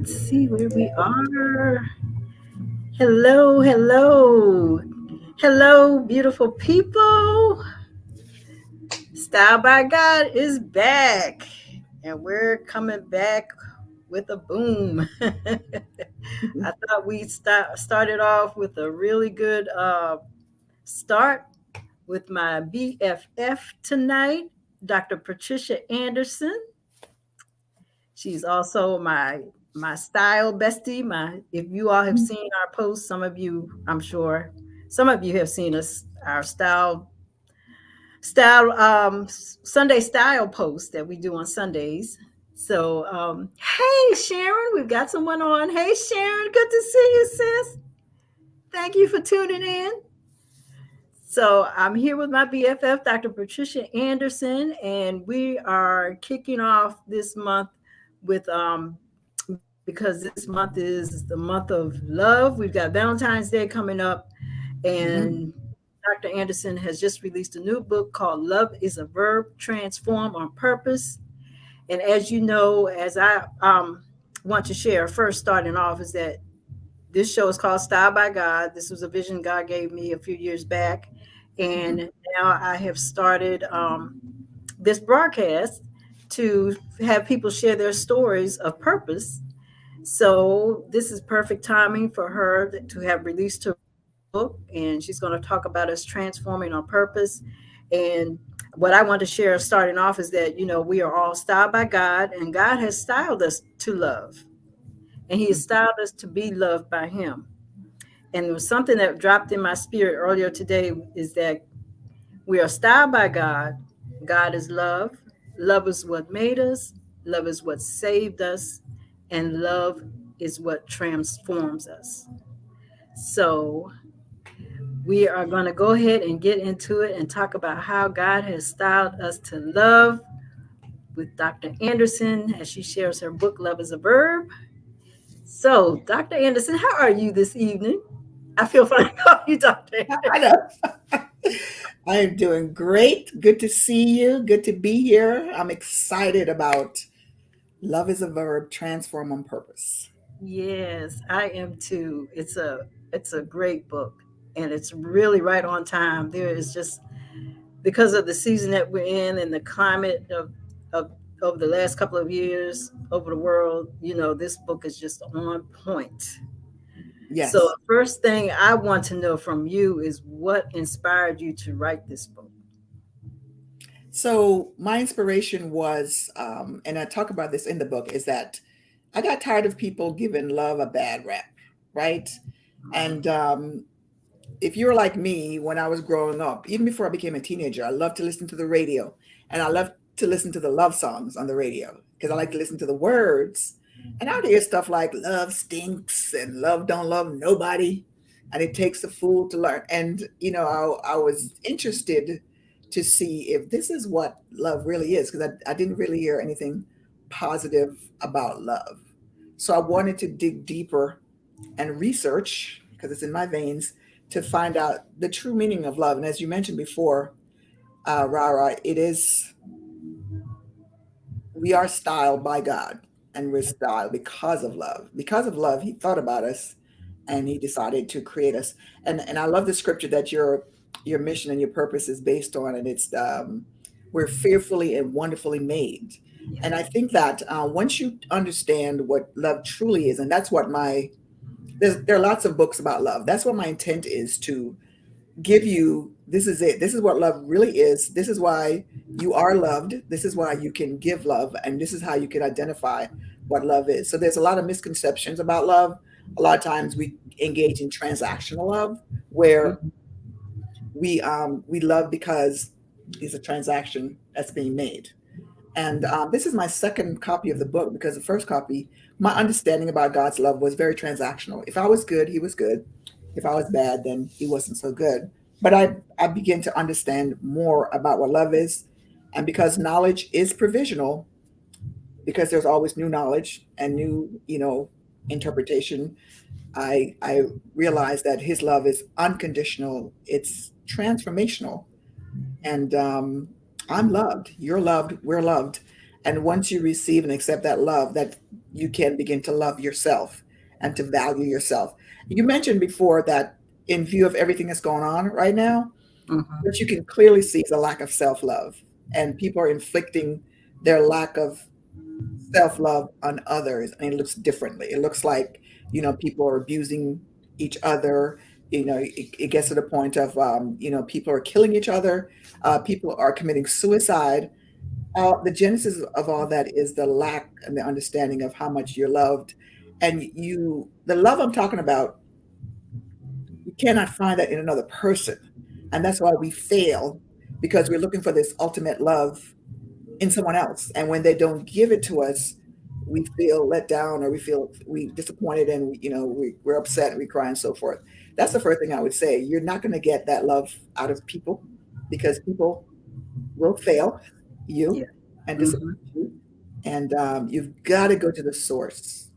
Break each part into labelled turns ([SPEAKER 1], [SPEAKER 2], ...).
[SPEAKER 1] Let's see where we are. Hello, hello. Hello, beautiful people. Style by God is back. And we're coming back with a boom. I thought we started off with a really good start with my BFF tonight, Dr. Patricia Anderson. She's also my style bestie. My If you all have seen our posts, some of you, I'm sure, some of you have seen us our Sunday style post that we do on Sundays. So hey Sharon, we've got someone on. Hey Sharon, good to see you, sis. Thank you for tuning in. So I'm here with my BFF, Dr. Patricia Anderson, and we are kicking off this month with because this month is the month of love. We've got Valentine's Day coming up,
[SPEAKER 2] Mhm.
[SPEAKER 1] and Dr. Anderson has just released a new book called Love is a Verb, Transform on Purpose. And as you know, as I want to share, first starting off, is that this show is called Style by God. This was a vision God gave me a few years back.
[SPEAKER 2] Mhm.
[SPEAKER 1] And now I have started this broadcast to have people share their stories of purpose. So this is perfect timing for her to have released her book, and she's going to talk about us transforming on purpose. And what I want to share starting off is that, we are all styled by God, and God has styled us to love, and He has styled us to be loved by Him. And there was something that dropped in my spirit earlier today is that we are styled by God. God is love. Love is what made us. Love is what saved us. And love is what transforms us. So we are going to go ahead and get into it and talk about how God has styled us to love with Dr. Anderson as she shares her book, Love is a Verb. So, Dr. Anderson, how are you this evening? I feel fine calling you Dr.
[SPEAKER 2] I know. I am doing great. Good to see you. Good to be here. I'm excited about Love is a Verb, Transform on Purpose.
[SPEAKER 1] Yes, I am too. It's a great book, and it's really right on time. There is just because of the season that we're in and the climate of over the last couple of years over the world, this book is just on point. So,
[SPEAKER 2] Yes.
[SPEAKER 1] first thing I want to know from you is what inspired you to write this book?
[SPEAKER 2] So my inspiration was, and I talk about this in the book, is that I got tired of people giving love a bad rap, right? And if you're like me, when I was growing up, even before I became a teenager, I loved to listen to the radio, and I loved to listen to the love songs on the radio because I like to listen to the words. And I would hear stuff like "love stinks" and "love don't love nobody," and "it takes a fool to learn." And I was interested to see if this is what love really is because I didn't really hear anything positive about love. So I wanted to dig deeper and research because it's in my veins to find out the true meaning of love. And as you mentioned before, Rara, it is we are styled by God, and we're styled because of love. Because of love, He thought about us, and He decided to create us. And I love the scripture that your mission and your purpose is based on, and it's we're fearfully and wonderfully made. And I think that once you understand what love truly is, and that's what there are lots of books about love. That's what my intent is to give you. This is it. This is what love really is. This is why you are loved. This is why you can give love. And this is how you can identify what love is. So there's a lot of misconceptions about love. A lot of times we engage in transactional love where we love because it's a transaction that's being made. And this is my second copy of the book because the first copy, my understanding about God's love was very transactional. If I was good, He was good. If I was bad, then He wasn't so good. But I began to understand more about what love is. And because knowledge is provisional, because there's always new knowledge and new, interpretation, I realized that His love is unconditional. It's transformational, and I'm loved. You're loved. We're loved. And once you receive and accept that love, that you can begin to love yourself and to value yourself. You mentioned before that in view of everything that's going on right now,
[SPEAKER 1] Mhm.
[SPEAKER 2] what you can clearly see is a lack of self-love, and people are inflicting their lack of self-love on others, and it looks differently. It looks like, people are abusing each other. It gets to the point of, people are killing each other. People are committing suicide. The genesis of all that is the lack and the understanding of how much you're loved. And the love I'm talking about, you cannot find that in another person. And that's why we fail, because we're looking for this ultimate love in someone else. And when they don't give it to us, we feel let down, or we disappointed, and we're upset and we cry and so forth. That's the first thing I would say. You're not going to get that love out of people, because people will fail you
[SPEAKER 1] Yeah.
[SPEAKER 2] and disappoint
[SPEAKER 1] Mhm.
[SPEAKER 2] you. And you've got to go to the source.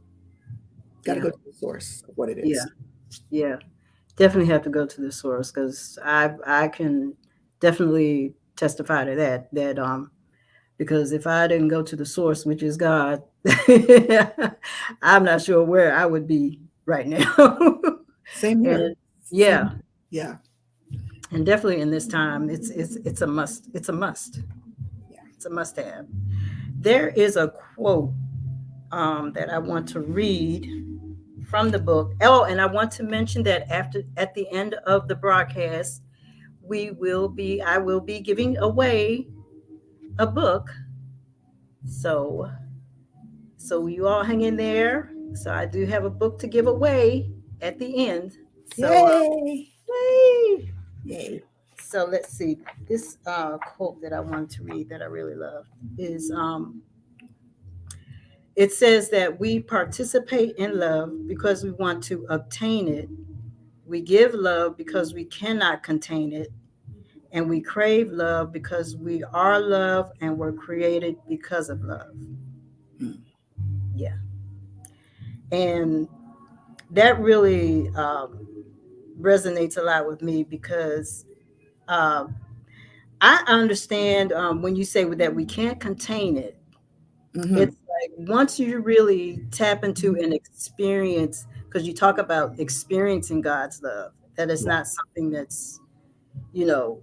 [SPEAKER 2] Got to
[SPEAKER 1] Yeah.
[SPEAKER 2] go to the source of what it
[SPEAKER 1] Yeah.
[SPEAKER 2] is.
[SPEAKER 1] Yeah. Definitely have to go to the source because I can definitely testify to that because if I didn't go to the source, which is God, I'm not sure where I would be right now.
[SPEAKER 2] Same here.
[SPEAKER 1] And
[SPEAKER 2] Same.
[SPEAKER 1] yeah,
[SPEAKER 2] Yeah.
[SPEAKER 1] and definitely in this time, it's a must. It's a must.
[SPEAKER 2] Yeah.
[SPEAKER 1] It's a must have. There is a quote that I want to read from the book. Oh, and I want to mention that after at the end of the broadcast, I will be giving away a book. So you all hang in there. So I do have a book to give away at the end. So
[SPEAKER 2] Yay.
[SPEAKER 1] yay.
[SPEAKER 2] Yay.
[SPEAKER 1] So let's see. This quote that I want to read that I really love is it says that we participate in love because we want to obtain it. We give love because we cannot contain it. And we crave love because we are love and were created because of love.
[SPEAKER 2] Mm.
[SPEAKER 1] Yeah. And that really resonates a lot with me because um, I understand when you say that we can't contain it.
[SPEAKER 2] Mm-hmm.
[SPEAKER 1] It's like once you really tap into an experience, because you talk about experiencing God's love, that it's
[SPEAKER 2] Yeah,
[SPEAKER 1] not something that's, you know,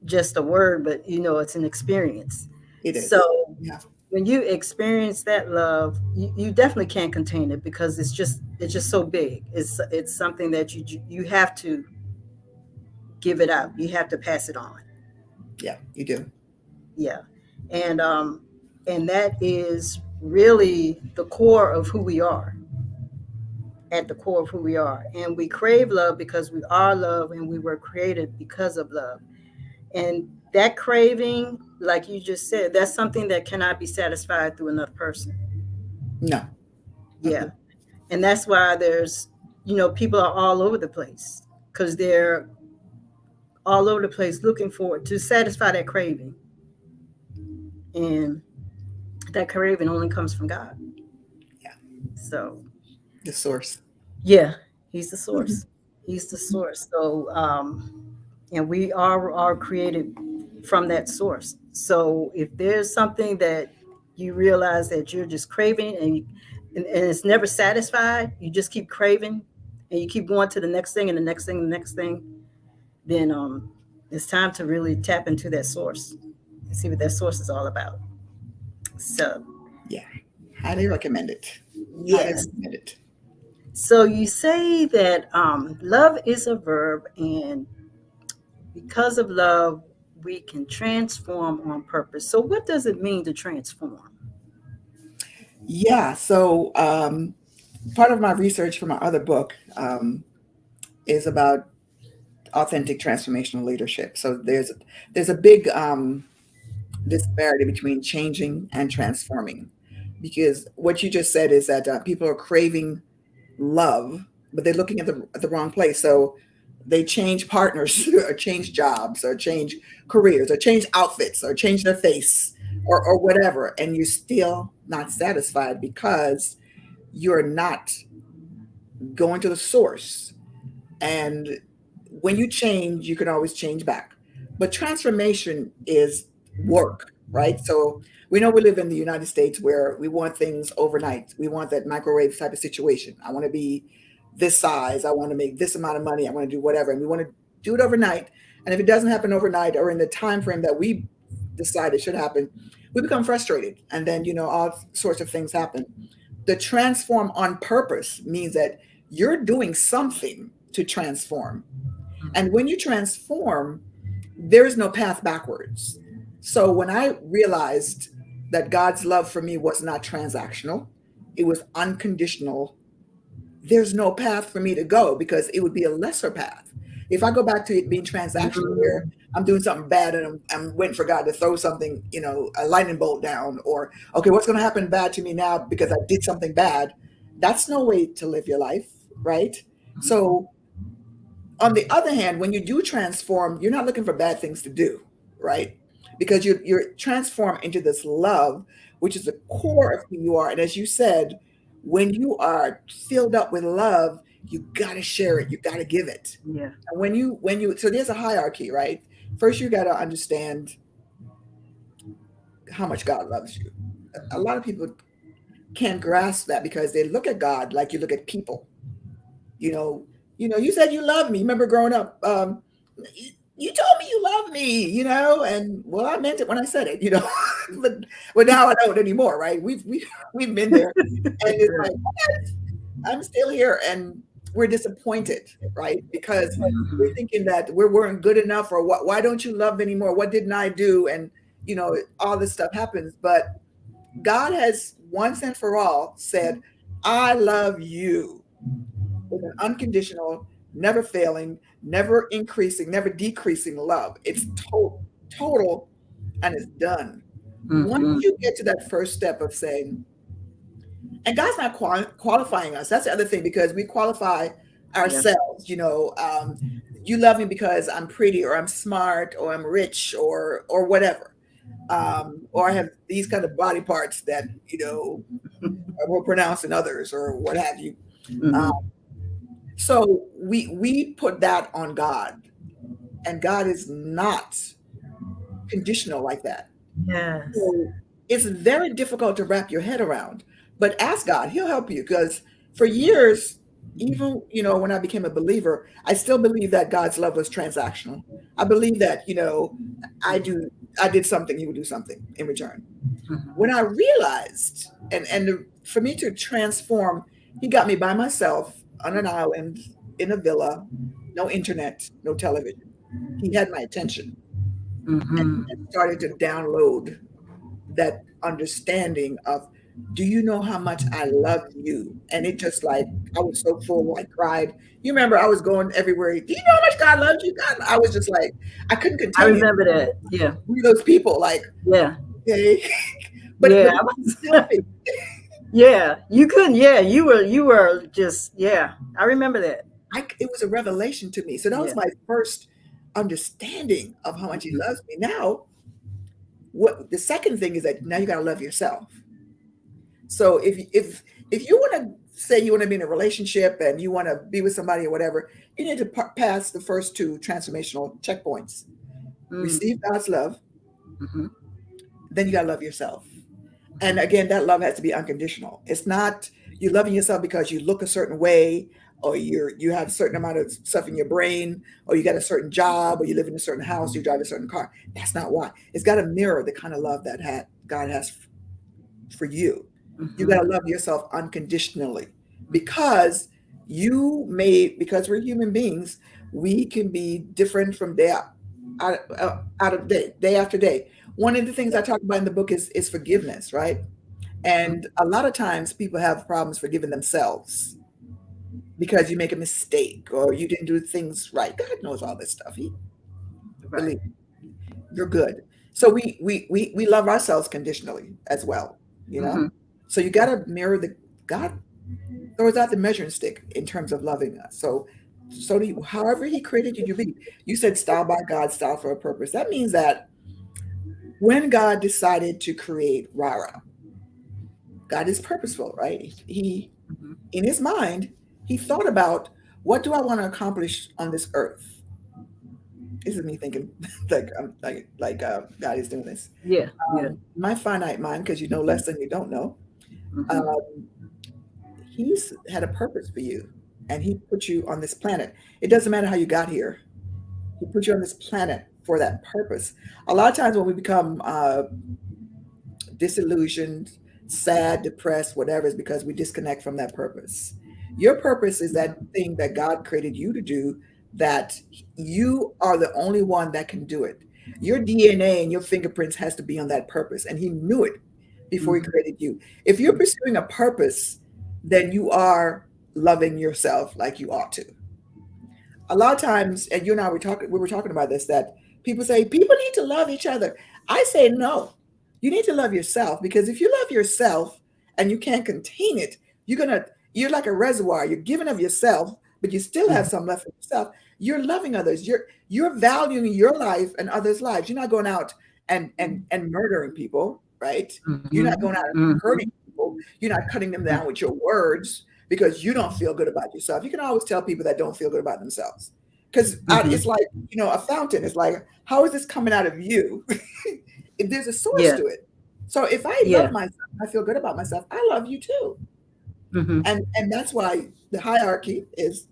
[SPEAKER 1] just a word, but, it's an experience.
[SPEAKER 2] it is.
[SPEAKER 1] So
[SPEAKER 2] Yeah.
[SPEAKER 1] when you experience that love, you definitely can't contain it because it's just so big. It's something that you have to give it out. You have to pass it on.
[SPEAKER 2] Yeah, you do.
[SPEAKER 1] Yeah. And that is really the core of who we are, at the core of who we are. And we crave love because we are love and we were created because of love. And that craving, like you just said, that's something that cannot be satisfied through another person.
[SPEAKER 2] No.
[SPEAKER 1] Yeah.
[SPEAKER 2] Mm-mm.
[SPEAKER 1] And that's why people are all over the place because they're all over the place looking for to satisfy that craving. And that craving only comes from God.
[SPEAKER 2] Yeah.
[SPEAKER 1] So
[SPEAKER 2] The source.
[SPEAKER 1] yeah, he's the
[SPEAKER 2] Mhm.
[SPEAKER 1] source. He's the source. So and we are created from that source. So if there's something that you realize that you're just craving and it's never satisfied, you just keep craving and you keep going to the next thing and the next thing and the next thing, then it's time to really tap into that source and see what that source is all about. So
[SPEAKER 2] Yeah. Highly recommend it. Highly
[SPEAKER 1] yes.
[SPEAKER 2] recommend it.
[SPEAKER 1] So you say that love is a verb, and because of love, we can transform on purpose. So what does it mean to transform?
[SPEAKER 2] Yeah. So part of my research for my other book is about authentic transformational leadership. So there's a big disparity between changing and transforming, because what you just said is that people are craving love, but they're looking at the wrong place. So they change partners or change jobs or change careers or change outfits or change their face or whatever. And you're still not satisfied because you're not going to the source. And when you change, you can always change back. But transformation is work. right? So we know we live in the United States where we want things overnight. We want that microwave type of situation. I want to be this size. I want to make this amount of money. I want to do whatever, and we want to do it overnight. And if it doesn't happen overnight or in the time frame that we decide it should happen, we become frustrated, and then all sorts of things happen. The transform on purpose means that you're doing something to transform, and when you transform, there is no path backwards. So when I realized that God's love for me was not transactional, it was unconditional, there's no path for me to go because it would be a lesser path. If I go back to it being transactional, where I'm doing something bad and I'm waiting for God to throw something, a lightning bolt down, or, okay, what's going to happen bad to me now because I did something bad? That's no way to live your life, right? So, on the other hand, when you do transform, you're not looking for bad things to do, right? Because you're transformed into this love, which is the core of who you are. And as you said, when you are filled up with love, you got to share it. You got to give it.
[SPEAKER 1] Yeah.
[SPEAKER 2] And so there's a hierarchy, right? First, you got to understand how much God loves you. A lot of people can't grasp that because they look at God like you look at people. You said you love me. Remember growing up, you told me you love me, and well, I meant it when I said it. but now I don't anymore, right? We've been there, and it's like, what? I'm still here, and we're disappointed, right? Because we're thinking that we weren't good enough, or what? Why don't you love anymore? What didn't I do? And all this stuff happens, but God has once and for all said, "I love you," with an unconditional, never failing, never increasing, never decreasing love. It's total, and it's done. Once you get to that first step of saying, and God's not qualifying us. That's the other thing, because we qualify ourselves. You love me because I'm pretty, or I'm smart, or I'm rich, or whatever, or I have these kind of body parts that are more pronounced than others, or what have you. So we put that on God, and God is not conditional like that.
[SPEAKER 1] Yes.
[SPEAKER 2] So it's very difficult to wrap your head around. But ask God; He'll help you. Because for years, even when I became a believer, I still believe that God's love was transactional. I believe that I did something, He would do something in return. When I realized, and for me to transform, He got me by myself on an island in a villa, no internet, no television. He had my attention, and started to download that understanding of, do you know how much I love you? And it just, like, I was so full, I cried. You remember, I was going everywhere. Do you know how much God loves you? God, I was just like, I couldn't
[SPEAKER 1] I
[SPEAKER 2] contain it.
[SPEAKER 1] remember that. Yeah.
[SPEAKER 2] Those people, like,
[SPEAKER 1] Yeah.
[SPEAKER 2] okay. but
[SPEAKER 1] Yeah. Yeah. You couldn't. Yeah. You were just, yeah. I remember that.
[SPEAKER 2] It was a revelation to me. So that was my first understanding of how much He loves me. Now, what the second thing is that now you got to love yourself. So if you want to say you want to be in a relationship and you want to be with somebody or whatever, you need to pass the first two transformational checkpoints. Receive God's love, then you got to love yourself. And again, that love has to be unconditional. It's not you loving yourself because you look a certain way, or you have a certain amount of stuff in your brain, or you got a certain job, or you live in a certain house, you drive a certain car. That's not why. It's got to mirror the kind of love that God has for you. You got to love yourself unconditionally, because because we're human beings, we can be different from day out of day after day. One of the things I talk about in the book is forgiveness, right? And a lot of times people have problems forgiving themselves because you make a mistake or you didn't do things right. God knows all this stuff. Believe me, you're good. So we love ourselves conditionally as well, So you got to mirror God throws out the measuring stick in terms of loving us. So do you, however He created you to be. You said style by God, style for a purpose. That means that when God decided to create Rara, God is purposeful, right? He in His mind, He thought about, what do I want to accomplish on this earth? This is me thinking God is doing this.
[SPEAKER 1] Yeah. Yeah.
[SPEAKER 2] My finite mind, because you know less than you don't know,
[SPEAKER 1] Hmm.
[SPEAKER 2] um, he's had a purpose for you, and he put you on this planet. It doesn't matter how you got here. He put you on this planet for that purpose. A lot of times when we become disillusioned, sad, depressed, whatever, is because we disconnect from that purpose. Your purpose is that thing that God created you to do, that you are the only one that can do it. Your DNA and your fingerprints has to be on that purpose. And he knew it before he
[SPEAKER 1] Hmm.
[SPEAKER 2] created you. If you're pursuing a purpose, then you are loving yourself like you ought to. A lot of times, and you and I we were talking about this, that people say people need to love each other. I say no. You need to love yourself, because if you love yourself and you can't contain it, you're like a reservoir. You're giving of yourself, but you still have some left for yourself. You're loving others. You're valuing your life and others' lives. You're not going out and murdering people, right? You're not going out and
[SPEAKER 1] Hmm.
[SPEAKER 2] hurting people. You're not cutting them down with your words because you don't feel good about yourself. You can always tell people that don't feel good about themselves, because
[SPEAKER 1] Hmm.
[SPEAKER 2] it's like, a fountain. It's like, how is this coming out of you? If there's a source
[SPEAKER 1] Yeah.
[SPEAKER 2] to it. So if I love
[SPEAKER 1] Yeah.
[SPEAKER 2] myself, I feel good about myself, I love you too.
[SPEAKER 1] Hmm.
[SPEAKER 2] And that's why the hierarchy is: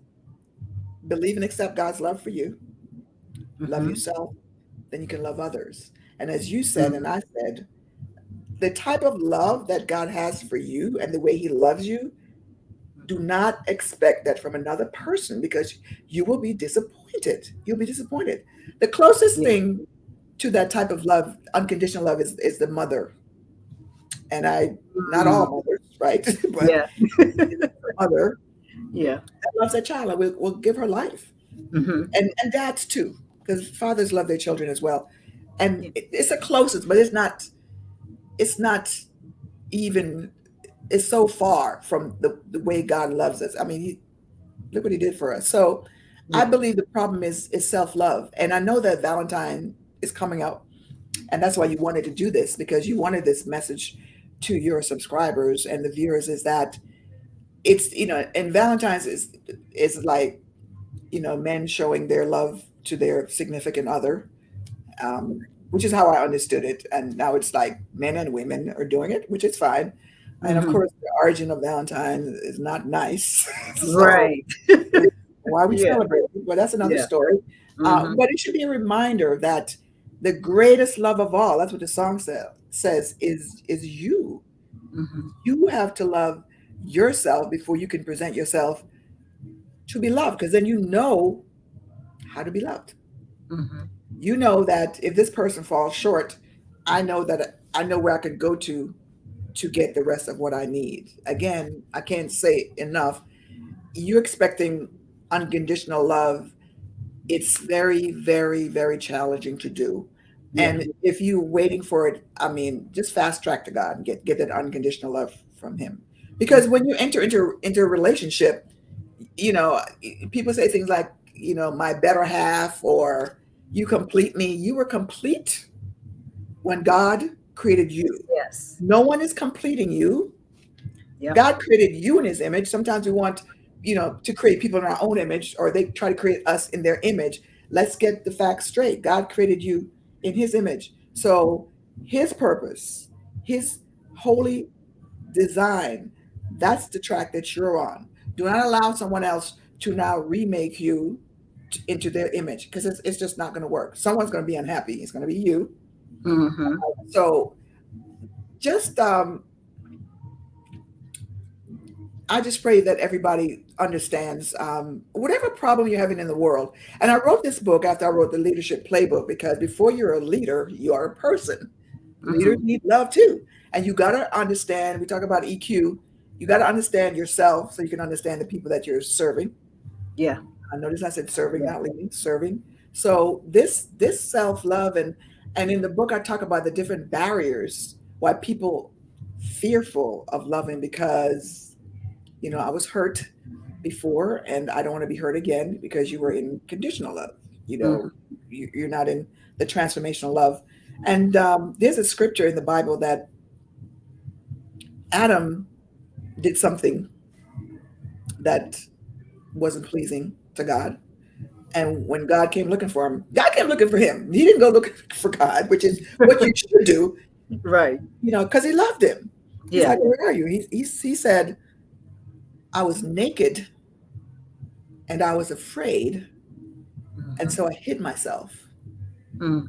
[SPEAKER 2] believe and accept God's love for you, love
[SPEAKER 1] Hmm.
[SPEAKER 2] yourself, then you can love others. And as you said, and
[SPEAKER 1] Hmm.
[SPEAKER 2] I said, the type of love that God has for you and the way he loves you, do not expect that from another person, because you will be disappointed. You'll be disappointed. The closest
[SPEAKER 1] Yeah.
[SPEAKER 2] thing to that type of love, unconditional love, is the mother. And not all
[SPEAKER 1] Mm.
[SPEAKER 2] mothers, right? But
[SPEAKER 1] Yeah.
[SPEAKER 2] the mother
[SPEAKER 1] Yeah.
[SPEAKER 2] that loves that child and will give her life.
[SPEAKER 1] Hmm.
[SPEAKER 2] And dads too, because fathers love their children as well. And
[SPEAKER 1] Yeah.
[SPEAKER 2] it's a closest, but it's not even, it's so far from the way God loves us. I mean, look what he did for us. So I
[SPEAKER 1] Yeah.
[SPEAKER 2] believe the problem is self-love. And I know that Valentine is coming up, and that's why you wanted to do this, because you wanted this message to your subscribers and the viewers, is that it's, and Valentine's is like, men showing their love to their significant other, which is how I understood it. And now it's like men and women are doing it, which is fine. And of
[SPEAKER 1] Hmm.
[SPEAKER 2] course, the origin of Valentine is not nice. So
[SPEAKER 1] Right.
[SPEAKER 2] why we
[SPEAKER 1] Yeah.
[SPEAKER 2] celebrate it, but that's another
[SPEAKER 1] Yeah.
[SPEAKER 2] story.
[SPEAKER 1] Hmm.
[SPEAKER 2] But it should be a reminder that the greatest love of all, that's what the song says, is you.
[SPEAKER 1] Hmm.
[SPEAKER 2] You have to love yourself before you can present yourself to be loved, because then you know how to be loved.
[SPEAKER 1] Hmm.
[SPEAKER 2] You know that if this person falls short, I know where I can go to get the rest of what I need. Again, I can't say enough. You expecting unconditional love, it's very, very, very challenging to do.
[SPEAKER 1] Yeah.
[SPEAKER 2] And if you're waiting for it, I mean, just fast track to God and get that unconditional love from him. Because when you enter into a relationship, you know, people say things like, my better half, or you complete me. You were complete when God created you.
[SPEAKER 1] Yes.
[SPEAKER 2] No one is completing you.
[SPEAKER 1] Yep.
[SPEAKER 2] God created you in his image. Sometimes we want, to create people in our own image, or they try to create us in their image. Let's get the facts straight. God created you in his image. So his purpose, his holy design, that's the track that you're on. Do not allow someone else to now remake you into their image, because it's just not going to work. Someone's going to be unhappy. It's going to be you.
[SPEAKER 1] Hmm.
[SPEAKER 2] So just I just pray that everybody understands, whatever problem you're having in the world. And I wrote this book after I wrote the leadership playbook, because before you're a leader, you are a person. Leaders
[SPEAKER 1] Hmm.
[SPEAKER 2] need love too. And you got to understand, we talk about EQ, you got to understand yourself so you can understand the people that you're serving.
[SPEAKER 1] Yeah.
[SPEAKER 2] I notice I said serving,
[SPEAKER 1] Yeah.
[SPEAKER 2] not leading, serving. So this self-love, and in the book I talk about the different barriers why people fearful of loving, because I was hurt before, and I don't want to be hurt again, because you were in conditional love. You know,
[SPEAKER 1] Hmm.
[SPEAKER 2] you're not in the transformational love. And there's a scripture in the Bible that Adam did something that wasn't pleasing to God, And when God came looking for him, God came looking for him. He didn't go looking for God, which is what you should do,
[SPEAKER 1] Right.
[SPEAKER 2] because he loved him. He's
[SPEAKER 1] Yeah.
[SPEAKER 2] like, where are you? He said, I was naked and I was afraid. And
[SPEAKER 1] Mhm.
[SPEAKER 2] so I hid myself.
[SPEAKER 1] Mm.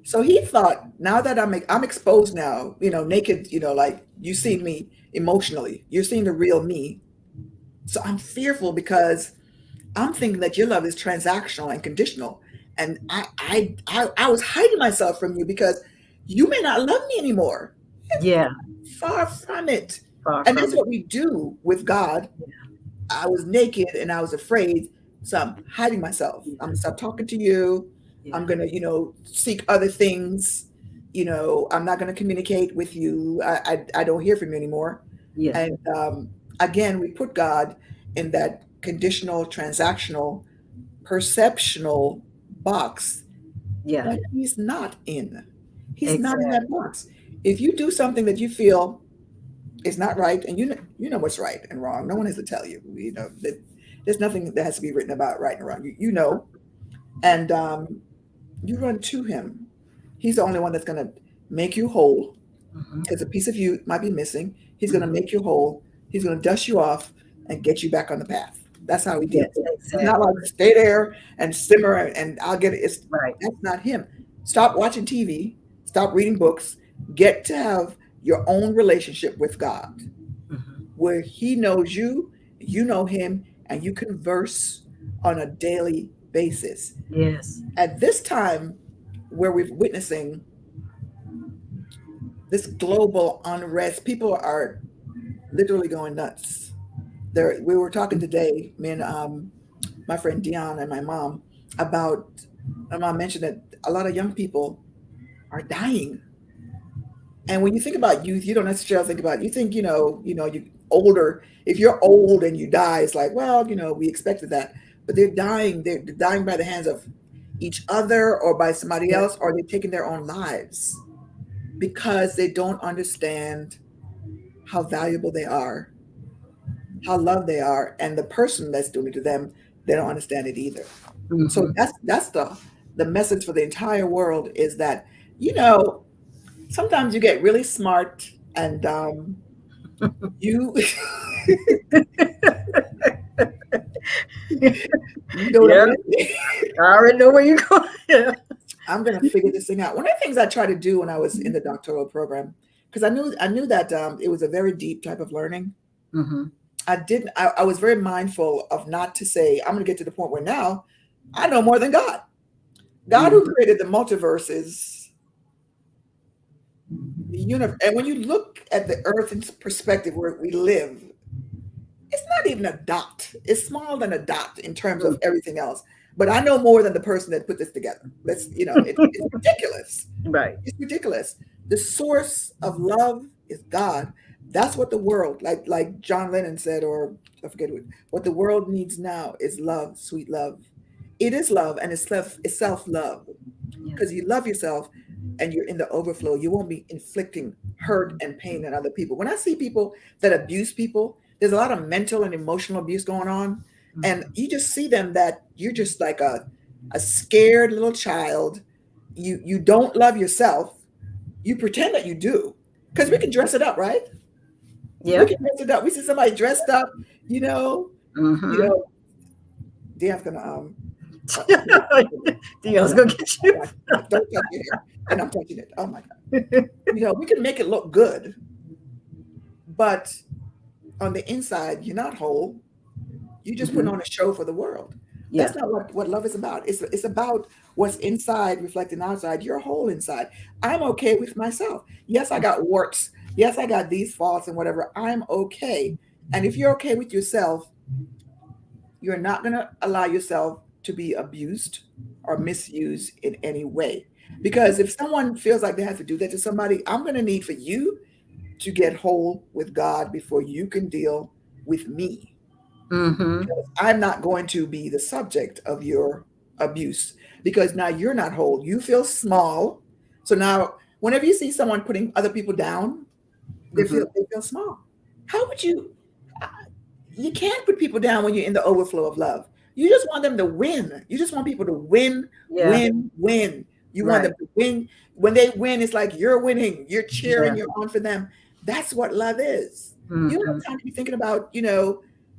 [SPEAKER 2] So he thought, now that I'm exposed now, naked, like you see me emotionally, you're seeing the real me. So I'm fearful because I'm thinking that your love is transactional and conditional. And I was hiding myself from you because you may not love me anymore.
[SPEAKER 1] Yeah.
[SPEAKER 2] Far from it.
[SPEAKER 1] Far
[SPEAKER 2] And that's
[SPEAKER 1] from it.
[SPEAKER 2] what we do with God. I was naked and I was afraid. So I'm hiding myself. I'm gonna stop talking to you. I'm
[SPEAKER 1] Yeah.
[SPEAKER 2] gonna, seek other things. I'm not gonna communicate with you. I don't hear from you anymore.
[SPEAKER 1] Yeah.
[SPEAKER 2] And again, we put God in that conditional, transactional, perceptional box
[SPEAKER 1] Yeah.
[SPEAKER 2] that he's not in. He's not in that
[SPEAKER 1] Exactly.
[SPEAKER 2] box. If you do something that you feel is not right, and you know what's right and wrong. No one has to tell you. That there's nothing that has to be written about right and wrong. You know, and you run to him. He's the only one that's going to make you whole.
[SPEAKER 1] Hmm.
[SPEAKER 2] Because a piece of you might be missing. He's going to
[SPEAKER 1] Hmm.
[SPEAKER 2] make you whole. He's going to dust you off and get you back on the path. That's how he
[SPEAKER 1] Yes.
[SPEAKER 2] deals. He's not
[SPEAKER 1] Exactly.
[SPEAKER 2] like stay there and simmer and I'll get it.
[SPEAKER 1] Right.
[SPEAKER 2] That's not him. Stop watching TV. Stop reading books. Get to have your own relationship with God
[SPEAKER 1] Hmm.
[SPEAKER 2] where he knows you, you know him, and you converse on a daily basis.
[SPEAKER 1] Yes.
[SPEAKER 2] At this time where we're witnessing this global unrest, people are literally going nuts. We were talking today, me and my friend Dion and my mom, about, my mom mentioned that a lot of young people are dying. And when you think about youth, you don't necessarily think about, you think, you older, if you're old and you die, it's like, well, we expected that. But they're dying by the hands of each other or by somebody
[SPEAKER 1] Yeah.
[SPEAKER 2] else, or they're taking their own lives because they don't understand how valuable they are, how loved they are, and the person that's doing it to them, they don't understand it either. So
[SPEAKER 1] Hmm.
[SPEAKER 2] that's the message for the entire world is that, you know, sometimes you get really smart and you you know what I'm
[SPEAKER 1] Yeah.
[SPEAKER 2] gonna do.
[SPEAKER 1] I already know where you're going. Yeah.
[SPEAKER 2] I'm gonna figure this thing out. One of the things I tried to do when I was in the doctoral program, because I knew that it was a very deep type of learning.
[SPEAKER 1] Hmm.
[SPEAKER 2] I was very mindful of not to say, I'm gonna get to the point where now I know more than God. God who
[SPEAKER 1] Hmm.
[SPEAKER 2] created the multiverses, the universe, and when you look at the earth's perspective where we live, it's not even a dot. It's smaller than a dot in terms of everything else. But I know more than the person that put this together. It's ridiculous.
[SPEAKER 1] Right.
[SPEAKER 2] It's ridiculous. The source of love is God. That's what the world, like John Lennon said, or I forget what the world needs now is love, sweet love. It is love, and it's self love because
[SPEAKER 1] Yes.
[SPEAKER 2] you love yourself and you're in the overflow. You won't be inflicting hurt and pain on other people. When I see people that abuse people, there's a lot of mental and emotional abuse going on, and
[SPEAKER 1] Hmm.
[SPEAKER 2] you just see them that you're just like a scared little child. You don't love yourself. You pretend that you do because we
[SPEAKER 1] Yeah.
[SPEAKER 2] can dress it up, right? We
[SPEAKER 1] Yeah.
[SPEAKER 2] can dress it up. We see somebody dressed up, you know, you
[SPEAKER 1] Hmm.
[SPEAKER 2] know. Dan's gonna make
[SPEAKER 1] Dion's gonna get you.
[SPEAKER 2] don't touch your hair, and I'm touching it. Oh my god. We can make it look good, but on the inside, you're not whole. You're just putting
[SPEAKER 1] Hmm.
[SPEAKER 2] on a show for the world.
[SPEAKER 1] Yeah.
[SPEAKER 2] That's not what love is about. It's about what's inside reflecting outside. You're whole inside. I'm okay with myself. Yes, I got warts. Yes, I got these faults and whatever. I'm okay. And if you're okay with yourself, you're not going to allow yourself to be abused or misused in any way. Because if someone feels like they have to do that to somebody, I'm going to need for you to get whole with God before you can deal with me.
[SPEAKER 1] Hmm.
[SPEAKER 2] Because I'm not going to be the subject of your abuse because now you're not whole. You feel small. So now, whenever you see someone putting other people down,
[SPEAKER 1] Hmm.
[SPEAKER 2] they feel small. How would you? You can't put people down when you're in the overflow of love. You just want them to win. You just want people to win,
[SPEAKER 1] Yeah.
[SPEAKER 2] win, win. You want
[SPEAKER 1] Right.
[SPEAKER 2] them to win. When they win, it's like you're winning. You're cheering.
[SPEAKER 1] Yeah.
[SPEAKER 2] You're on for them. That's what love is. You don't
[SPEAKER 1] Hmm.
[SPEAKER 2] have time to be thinking about,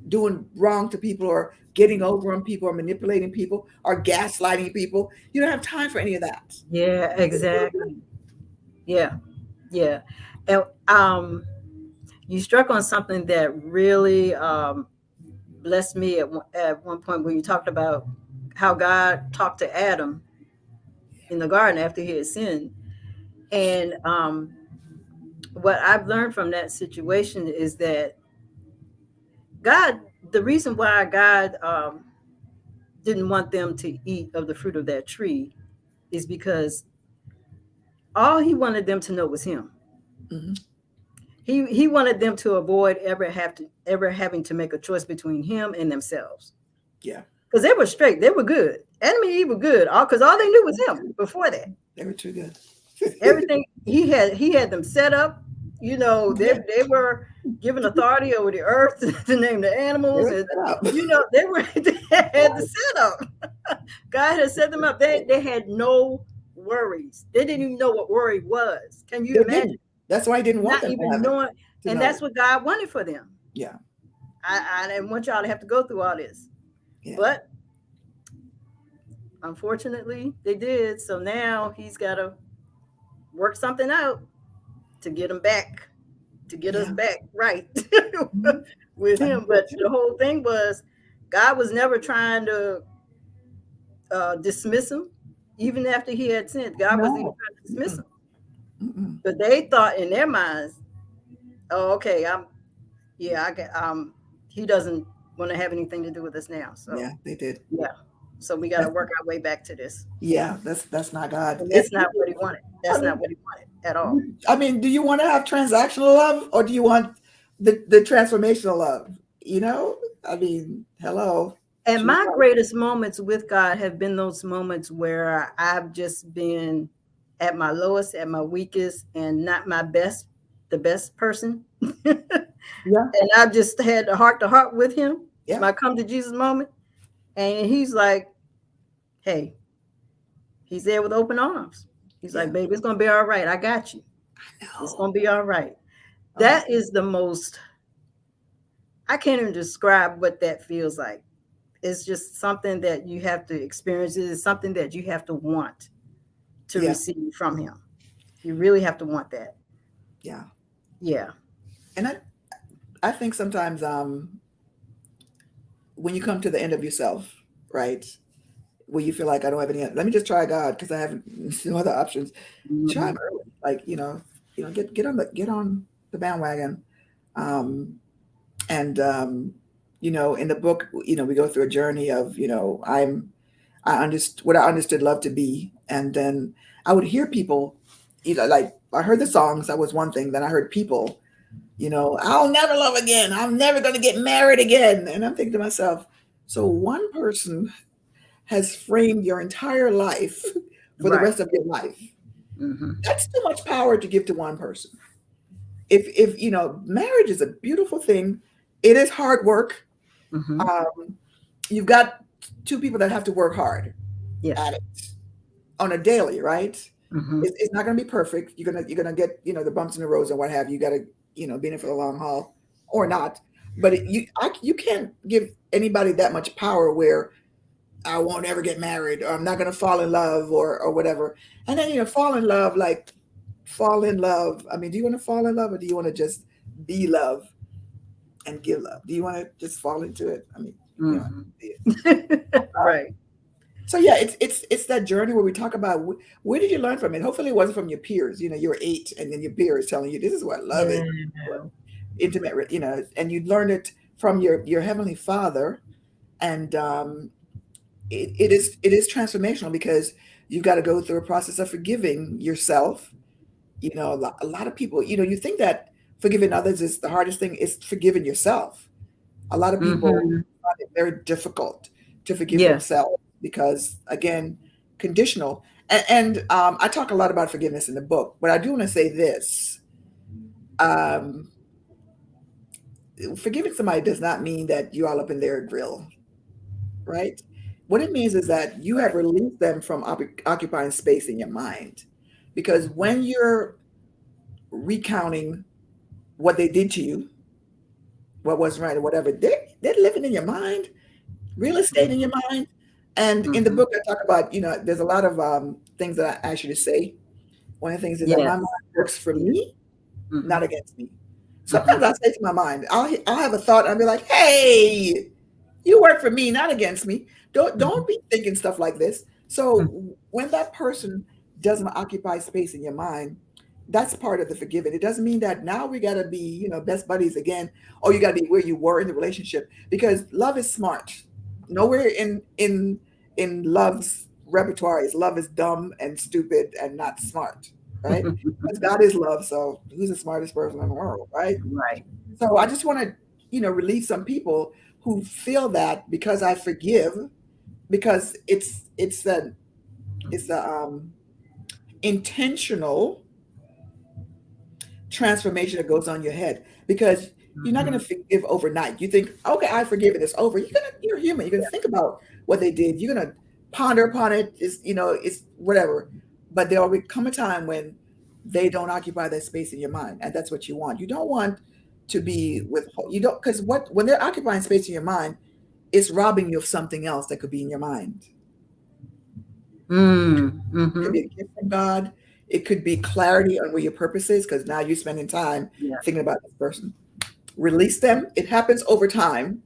[SPEAKER 2] doing wrong to people or getting over on people or manipulating people or gaslighting people. You don't have time for any of that.
[SPEAKER 1] Yeah, exactly. Yeah. Yeah. And you struck on something that really blessed me at one point when you talked about how God talked to Adam in the garden after he had sinned. And what I've learned from that situation is that God, the reason why God didn't want them to eat of the fruit of that tree is because all he wanted them to know was him.
[SPEAKER 2] Hmm.
[SPEAKER 1] He wanted them to avoid ever having to make a choice between him and themselves.
[SPEAKER 2] Yeah.
[SPEAKER 1] Because they were straight, they were good. Adam and Eve were good, all because all they knew was him before that.
[SPEAKER 2] They were too good.
[SPEAKER 1] Everything he had them set up. They
[SPEAKER 2] Yeah,
[SPEAKER 1] they were given authority over the earth to name the
[SPEAKER 2] they
[SPEAKER 1] animals,
[SPEAKER 2] were
[SPEAKER 1] and
[SPEAKER 2] set up.
[SPEAKER 1] they had the setup. God had set them up. They had no worries. They didn't even know what worry was. Can you
[SPEAKER 2] They
[SPEAKER 1] imagine?
[SPEAKER 2] didn't. That's why I didn't want
[SPEAKER 1] Not
[SPEAKER 2] them to
[SPEAKER 1] even
[SPEAKER 2] have it,
[SPEAKER 1] knowing,
[SPEAKER 2] to
[SPEAKER 1] and
[SPEAKER 2] know
[SPEAKER 1] that's
[SPEAKER 2] it.
[SPEAKER 1] what God wanted for them.
[SPEAKER 2] Yeah.
[SPEAKER 1] I didn't want y'all to have to go through all this,
[SPEAKER 2] Yeah.
[SPEAKER 1] but unfortunately, they did. So now he's got to work something out to get them back, to get us
[SPEAKER 2] Yeah.
[SPEAKER 1] back right
[SPEAKER 2] Mhm.
[SPEAKER 1] with him. But the
[SPEAKER 2] Unfortunately.
[SPEAKER 1] whole thing was God was never trying to dismiss him, even after he had sinned. God wasn't even
[SPEAKER 2] No.
[SPEAKER 1] trying to dismiss
[SPEAKER 2] Mm-mm.
[SPEAKER 1] him,
[SPEAKER 2] Mm-mm.
[SPEAKER 1] but they thought in their minds, "Oh, okay, yeah, I get, he doesn't want to have anything to do with us now." So
[SPEAKER 2] Yeah, they did.
[SPEAKER 1] yeah, so we got to
[SPEAKER 2] That's,
[SPEAKER 1] work our way back to this,
[SPEAKER 2] yeah, that's not God.
[SPEAKER 1] and that's not what he wanted.
[SPEAKER 2] I
[SPEAKER 1] That's not
[SPEAKER 2] mean,
[SPEAKER 1] what he wanted at all.
[SPEAKER 2] do you want to have transactional love or do you want the transformational love? I mean, hello.
[SPEAKER 1] And
[SPEAKER 2] Choose
[SPEAKER 1] my
[SPEAKER 2] one.
[SPEAKER 1] greatest moments with God have been those moments where I've just been at my lowest, at my weakest, and not the best person. And
[SPEAKER 2] Yeah,
[SPEAKER 1] I've just had a heart to heart with him,
[SPEAKER 2] yeah,
[SPEAKER 1] my come to Jesus moment. And he's like, hey, he's there with open arms. He's
[SPEAKER 2] yeah.
[SPEAKER 1] like, baby, it's going to be all right. I got you. It's
[SPEAKER 2] No.
[SPEAKER 1] going to be all right.
[SPEAKER 2] Oh,
[SPEAKER 1] That is the most, I can't even describe what that feels like. It's just something that you have to experience. It is something that you have to want to
[SPEAKER 2] yeah,
[SPEAKER 1] receive from him. You really have to want that.
[SPEAKER 2] yeah.
[SPEAKER 1] Yeah.
[SPEAKER 2] And I think sometimes when you come to the end of yourself, right? Where you feel like I don't have any, let me just try God because I have no other options. Try him
[SPEAKER 1] Mhm.
[SPEAKER 2] early. Like, get on the bandwagon. Um, and in the book, we go through a journey of, I understood what I understood love to be. And then I would hear people, like I heard the songs, that was one thing. Then I heard people, I'll never love again. I'm never going to get married again. And I'm thinking to myself, so one person has framed your entire life for the
[SPEAKER 1] Right.
[SPEAKER 2] rest of your life.
[SPEAKER 1] Hmm.
[SPEAKER 2] That's too much power to give to one person. If marriage is a beautiful thing, it is hard work.
[SPEAKER 1] Hmm.
[SPEAKER 2] Um, you've got two people that have to work hard at
[SPEAKER 1] Yes.
[SPEAKER 2] it on a daily, right?
[SPEAKER 1] Hmm.
[SPEAKER 2] It's not going to be perfect. You're gonna get the bumps in the roads and what have you. You got to be in it for the long haul or not. But you can't give anybody that much power where I won't ever get married or I'm not going to fall in love or whatever. And then fall in love, like fall in love. I mean, do you want to fall in love or do you want to just be love and give love? Do you want to just fall into it? I mean, you know.
[SPEAKER 1] Hmm. Right.
[SPEAKER 2] So yeah, it's that journey where we talk about where did you learn from it? Hopefully, it wasn't from your peers. You were 8, and then your peers telling you this is what love is,
[SPEAKER 1] Yeah.
[SPEAKER 2] what intimate, and you learned it from your heavenly Father, and it is transformational because you've got to go through a process of forgiving yourself. A lot of people, you think that forgiving others is the hardest thing. It's forgiving yourself. A lot of people
[SPEAKER 1] Hmm.
[SPEAKER 2] find it very difficult to forgive
[SPEAKER 1] Yes.
[SPEAKER 2] themselves because, again, conditional. And I talk a lot about forgiveness in the book, but I do want to say this: um, forgiving somebody does not mean that you all up in their grill. right? What it means is that you have
[SPEAKER 1] Right.
[SPEAKER 2] released them from occupying space in your mind. Because when you're recounting what they did to you, what wasn't right or whatever, they're living in your mind, real estate in your mind. And in the
[SPEAKER 1] Mm-hmm.
[SPEAKER 2] book, I talk about, there's a lot of things that I ask you to say. One of the things is that
[SPEAKER 1] Yes.
[SPEAKER 2] my mind works for
[SPEAKER 1] Yeah.
[SPEAKER 2] me,
[SPEAKER 1] Mm-hmm.
[SPEAKER 2] not against me.
[SPEAKER 1] Mm-hmm.
[SPEAKER 2] Sometimes I say to my mind, I'll have a thought and I'll be like, hey, you work for me, not against me. Don't be thinking stuff like this.
[SPEAKER 1] Mm-hmm.
[SPEAKER 2] So when that person doesn't occupy space in your mind, that's part of the forgiving. It doesn't mean that now we gotta be, best buddies again, or you gotta be where you were in the relationship. Because love is smart. Nowhere in love's repertoire is love is dumb and stupid and not smart, right? Because God is love, so who's the smartest person in the world, right?
[SPEAKER 1] Right.
[SPEAKER 2] So I just want to, release some people who feel that because I forgive, because it's a intentional transformation that goes on your head, because you're not going
[SPEAKER 1] Mm-hmm.
[SPEAKER 2] to forgive overnight. You think, okay, I forgive it, it's over. You're human. You're going to think about what they did. You're going to ponder upon it. It's whatever. But there will come a time when they don't occupy that space in your mind, and that's what you want. You don't want to be with you don't because what when they're occupying space in your mind, it's robbing you of something else that could be in your mind. It could
[SPEAKER 1] Mm-hmm.
[SPEAKER 2] be a gift from God. It could be clarity on where your purpose is, because now you're spending time
[SPEAKER 1] Yeah.
[SPEAKER 2] thinking about this person. Release them. It happens over time,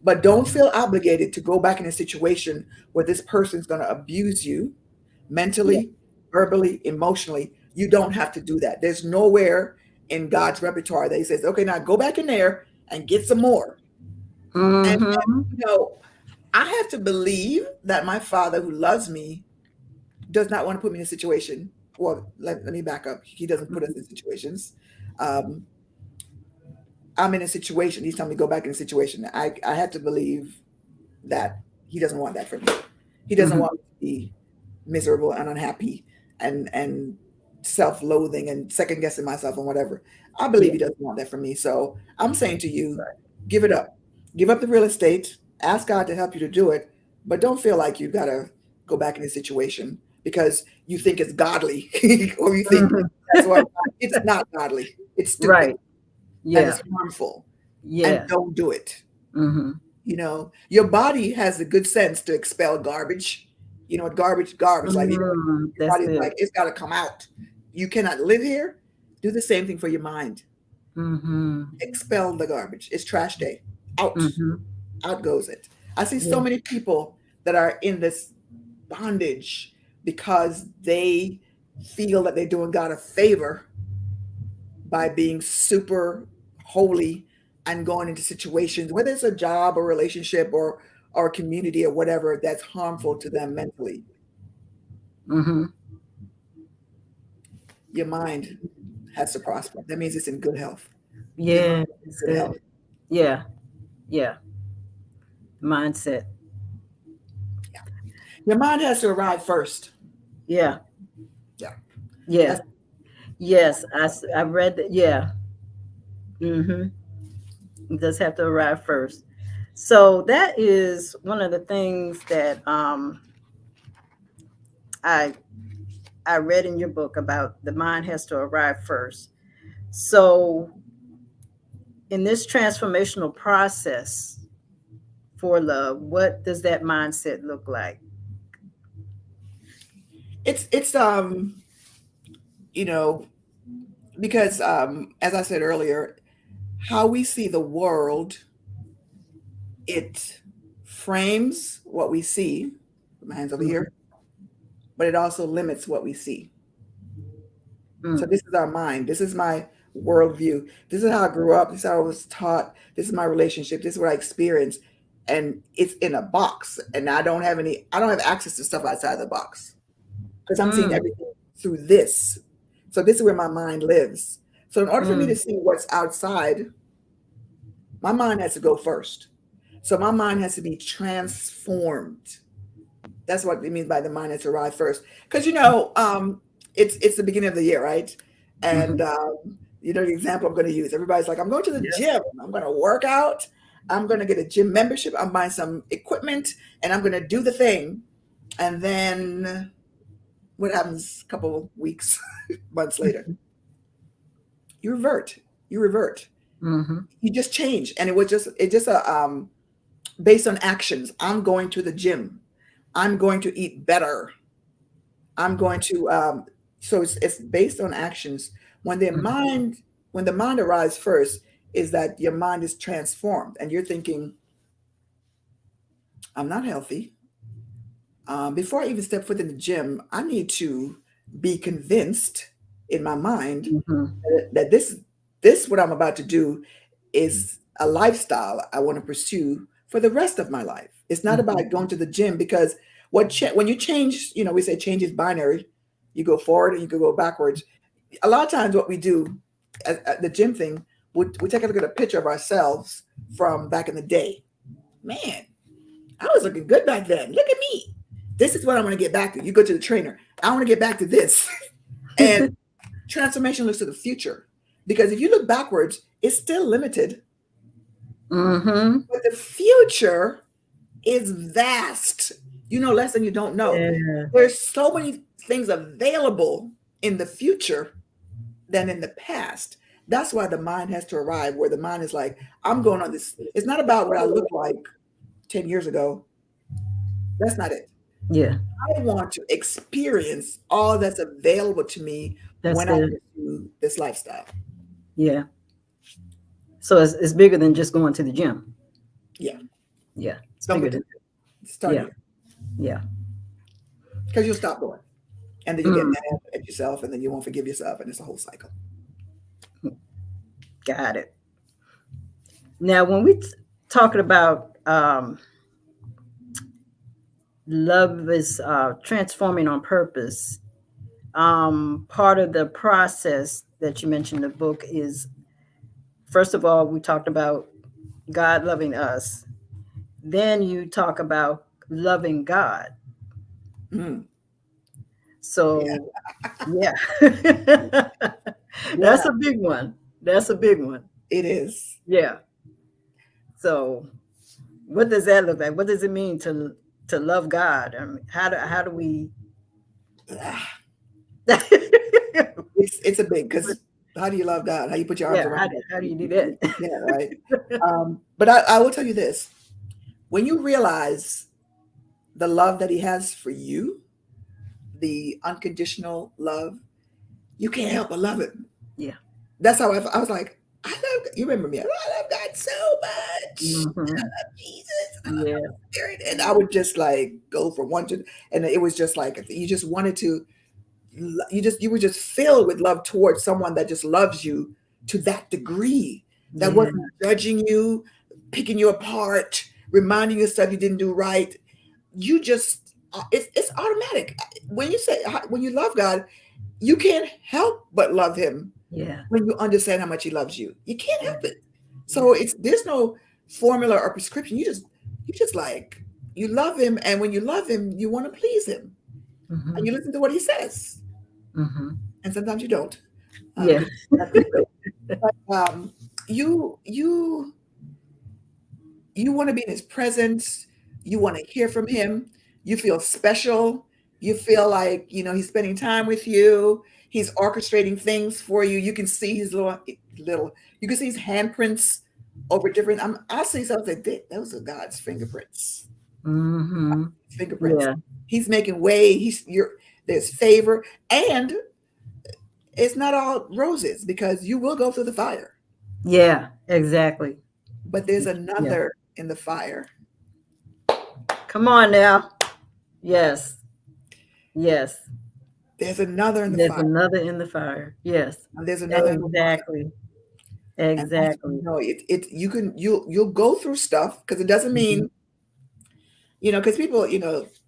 [SPEAKER 2] but don't feel obligated to go back in a situation where this person's going to abuse you
[SPEAKER 1] Yeah.
[SPEAKER 2] mentally, verbally, emotionally. You don't have to do that. There's nowhere in God's repertoire that He says, okay, now go back in there and get some more. And then,
[SPEAKER 1] Mm-hmm.
[SPEAKER 2] I have to believe that my Father who loves me does not want to put me in a situation. Well, let me back up. He doesn't put us in situations. Um, I'm in a situation. He's telling me to go back in a situation. I have to believe that He doesn't want that for me. He doesn't
[SPEAKER 1] Mm-hmm.
[SPEAKER 2] want me to be miserable and unhappy and self-loathing and second guessing myself and whatever. I believe
[SPEAKER 1] Yeah.
[SPEAKER 2] He doesn't want that for me. So I'm saying to you,
[SPEAKER 1] Right.
[SPEAKER 2] give it up. Give up the real estate. Ask God to help you to do it, but don't feel like you gotta go back in a situation because you think it's godly or you think
[SPEAKER 1] Mm-hmm.
[SPEAKER 2] that's what it's not godly. It's stupid
[SPEAKER 1] Right.
[SPEAKER 2] and
[SPEAKER 1] Yeah.
[SPEAKER 2] it's harmful. And
[SPEAKER 1] Yeah.
[SPEAKER 2] don't do it.
[SPEAKER 1] Mm-hmm.
[SPEAKER 2] Your body has the good sense to expel garbage. You know what garbage like,
[SPEAKER 1] Mm,
[SPEAKER 2] your
[SPEAKER 1] that's
[SPEAKER 2] body's
[SPEAKER 1] good.
[SPEAKER 2] like, it's got to come out. You cannot live here. Do the same thing for your mind.
[SPEAKER 1] Mm-hmm.
[SPEAKER 2] Expel the garbage. It's trash day. Out.
[SPEAKER 1] Mm-hmm.
[SPEAKER 2] Out goes it. I see so
[SPEAKER 1] Yeah.
[SPEAKER 2] many people that are in this bondage because they feel that they're doing God a favor by being super holy and going into situations, whether it's a job or relationship or a community or whatever, that's harmful to them mentally.
[SPEAKER 1] Mm-hmm.
[SPEAKER 2] Your mind has to prosper. That means it's in good health. Your mind
[SPEAKER 1] Yeah.
[SPEAKER 2] is
[SPEAKER 1] It's
[SPEAKER 2] in good
[SPEAKER 1] good.
[SPEAKER 2] health.
[SPEAKER 1] Yeah. Yeah. Mindset.
[SPEAKER 2] Yeah. Your mind has to arrive first.
[SPEAKER 1] Yeah.
[SPEAKER 2] Yeah.
[SPEAKER 1] Yeah.
[SPEAKER 2] That's
[SPEAKER 1] Yes. I read that. Yeah. Mm-hmm. It does have to arrive first. So that is one of the things that I I read in your book about the mind has to arrive first. So in this transformational process for love, what does that mindset look like?
[SPEAKER 2] it's you know, because as I said earlier, how we see the world, it frames what we see. Put my hands over
[SPEAKER 1] Mm-hmm.
[SPEAKER 2] here, but it also limits what we see. So
[SPEAKER 1] Mm.
[SPEAKER 2] this is our mind. This is my worldview. This is how I grew up. This is how I was taught. This is my relationship. This is what I experienced. And it's in a box. And I don't have access to stuff outside the box because I'm seeing
[SPEAKER 1] Mm.
[SPEAKER 2] everything through this. So this is where my mind lives. So in order for me to
[SPEAKER 1] Mm.
[SPEAKER 2] see what's outside, my mind has to go first. So my mind has to be transformed. That's what it means by the mind has to arrive first. Because it's the beginning of the year, right?
[SPEAKER 1] Mm-hmm.
[SPEAKER 2] And the example I'm going to use, everybody's like, I'm going to the
[SPEAKER 1] Yes.
[SPEAKER 2] gym. I'm going to work out. I'm going to get a gym membership. I'm buying some equipment and I'm going to do the thing. And then what happens a couple weeks, months later? You revert. You revert.
[SPEAKER 1] Mm-hmm.
[SPEAKER 2] You just change. And it just based on actions. I'm going to the gym. I'm going to eat better. I'm going to so it's based on actions. When the
[SPEAKER 1] Mm-hmm.
[SPEAKER 2] mind when the mind arrives first, is that your mind is transformed and you're thinking, I'm not healthy. Before I even step foot in the gym, I need to be convinced in my mind
[SPEAKER 1] Mm-hmm.
[SPEAKER 2] that this what I'm about to do is a lifestyle I want to pursue for the rest of my life. It's not
[SPEAKER 1] Mm-hmm.
[SPEAKER 2] about going to the gym because when you change, we say change is binary. You go forward and you can go backwards. A lot of times, what we do at the gym thing, we take a look at a picture of ourselves from back in the day. Man, I was looking good back then. Look at me. This is what I want to get back to. You go to the trainer. I want to get back to this. And transformation looks to the future. Because if you look backwards, it's still limited.
[SPEAKER 1] Mm-hmm.
[SPEAKER 2] But the future is vast. You know less than you don't know.
[SPEAKER 1] Yeah.
[SPEAKER 2] There's so many things available in the future than in the past. That's why the mind has to arrive where the mind is like, I'm going on this. It's not about what I look like 10 years ago. That's not it.
[SPEAKER 1] Yeah.
[SPEAKER 2] I want to experience all that's available to me
[SPEAKER 1] That's
[SPEAKER 2] when I
[SPEAKER 1] good.
[SPEAKER 2] pursue this lifestyle.
[SPEAKER 1] Yeah. So it's bigger than just going to the gym.
[SPEAKER 2] Yeah.
[SPEAKER 1] Yeah. It's
[SPEAKER 2] Don't
[SPEAKER 1] bigger
[SPEAKER 2] get
[SPEAKER 1] than
[SPEAKER 2] to start
[SPEAKER 1] yeah.
[SPEAKER 2] here
[SPEAKER 1] Yeah.
[SPEAKER 2] because you'll stop going. And then you get
[SPEAKER 1] Mm,
[SPEAKER 2] mad at yourself and then you won't forgive yourself. And it's a whole cycle.
[SPEAKER 1] got it. Now, when we talking about love is transforming on purpose, part of the process that you mentioned in the book is, first of all, we talked about God loving us. Then you talk about loving God.
[SPEAKER 2] Mm. Yeah.
[SPEAKER 1] So, yeah, that's
[SPEAKER 2] Yeah,
[SPEAKER 1] a big one. That's a big one.
[SPEAKER 2] it is.
[SPEAKER 1] Yeah. So, what does that look like? What does it mean to love God? I mean, how do we?
[SPEAKER 2] Ah, it's a big because how do you love God? How you put your arms
[SPEAKER 1] Yeah,
[SPEAKER 2] around God?
[SPEAKER 1] how do you do that?
[SPEAKER 2] Yeah, right. But I will tell you this: when you realize the love that He has for you, the unconditional love, you can't help but love Him.
[SPEAKER 1] Yeah.
[SPEAKER 2] That's how I was like, I love. You remember me? I love God so much. I
[SPEAKER 1] Hmm.
[SPEAKER 2] love Jesus. I love
[SPEAKER 1] Yeah.
[SPEAKER 2] the Spirit, and I would just like go from one to, and it was just like you just wanted to. You were just filled with love towards someone that just loves you to that degree, that
[SPEAKER 1] Yeah.
[SPEAKER 2] wasn't judging you, picking you apart, reminding you of stuff you didn't do right. You just it's automatic when you say when you love God, you can't help but love Him
[SPEAKER 1] Yeah.
[SPEAKER 2] when you understand how much He loves you. You can't
[SPEAKER 1] Yeah.
[SPEAKER 2] help it.
[SPEAKER 1] Yeah.
[SPEAKER 2] So there's no formula or prescription. You just like you love Him, and when you love Him, you want to please Him, and
[SPEAKER 1] Hmm.
[SPEAKER 2] you listen to what He says,
[SPEAKER 1] Hmm.
[SPEAKER 2] and sometimes you don't,
[SPEAKER 1] Yeah.
[SPEAKER 2] because that's the will. But you want to be in His presence. You want to hear from Him. You feel special. You feel like He's spending time with you. He's orchestrating things for you. You can see His little. You can see His handprints over different. I'll see something. Those are God's fingerprints.
[SPEAKER 1] Hmm.
[SPEAKER 2] Fingerprints.
[SPEAKER 1] Yeah.
[SPEAKER 2] He's making way. There's favor, and it's not all roses because you will go through the fire.
[SPEAKER 1] Yeah. Exactly.
[SPEAKER 2] But there's
[SPEAKER 1] Yeah.
[SPEAKER 2] another in the fire.
[SPEAKER 1] Come on now. Yes. Yes.
[SPEAKER 2] There's another in the
[SPEAKER 1] There's
[SPEAKER 2] fire.
[SPEAKER 1] another in the fire. Yes.
[SPEAKER 2] And there's another in the fire.
[SPEAKER 1] Exactly.
[SPEAKER 2] And that's when
[SPEAKER 1] Exactly.
[SPEAKER 2] you'll go through stuff because it doesn't
[SPEAKER 1] Hmm.
[SPEAKER 2] mean, because people,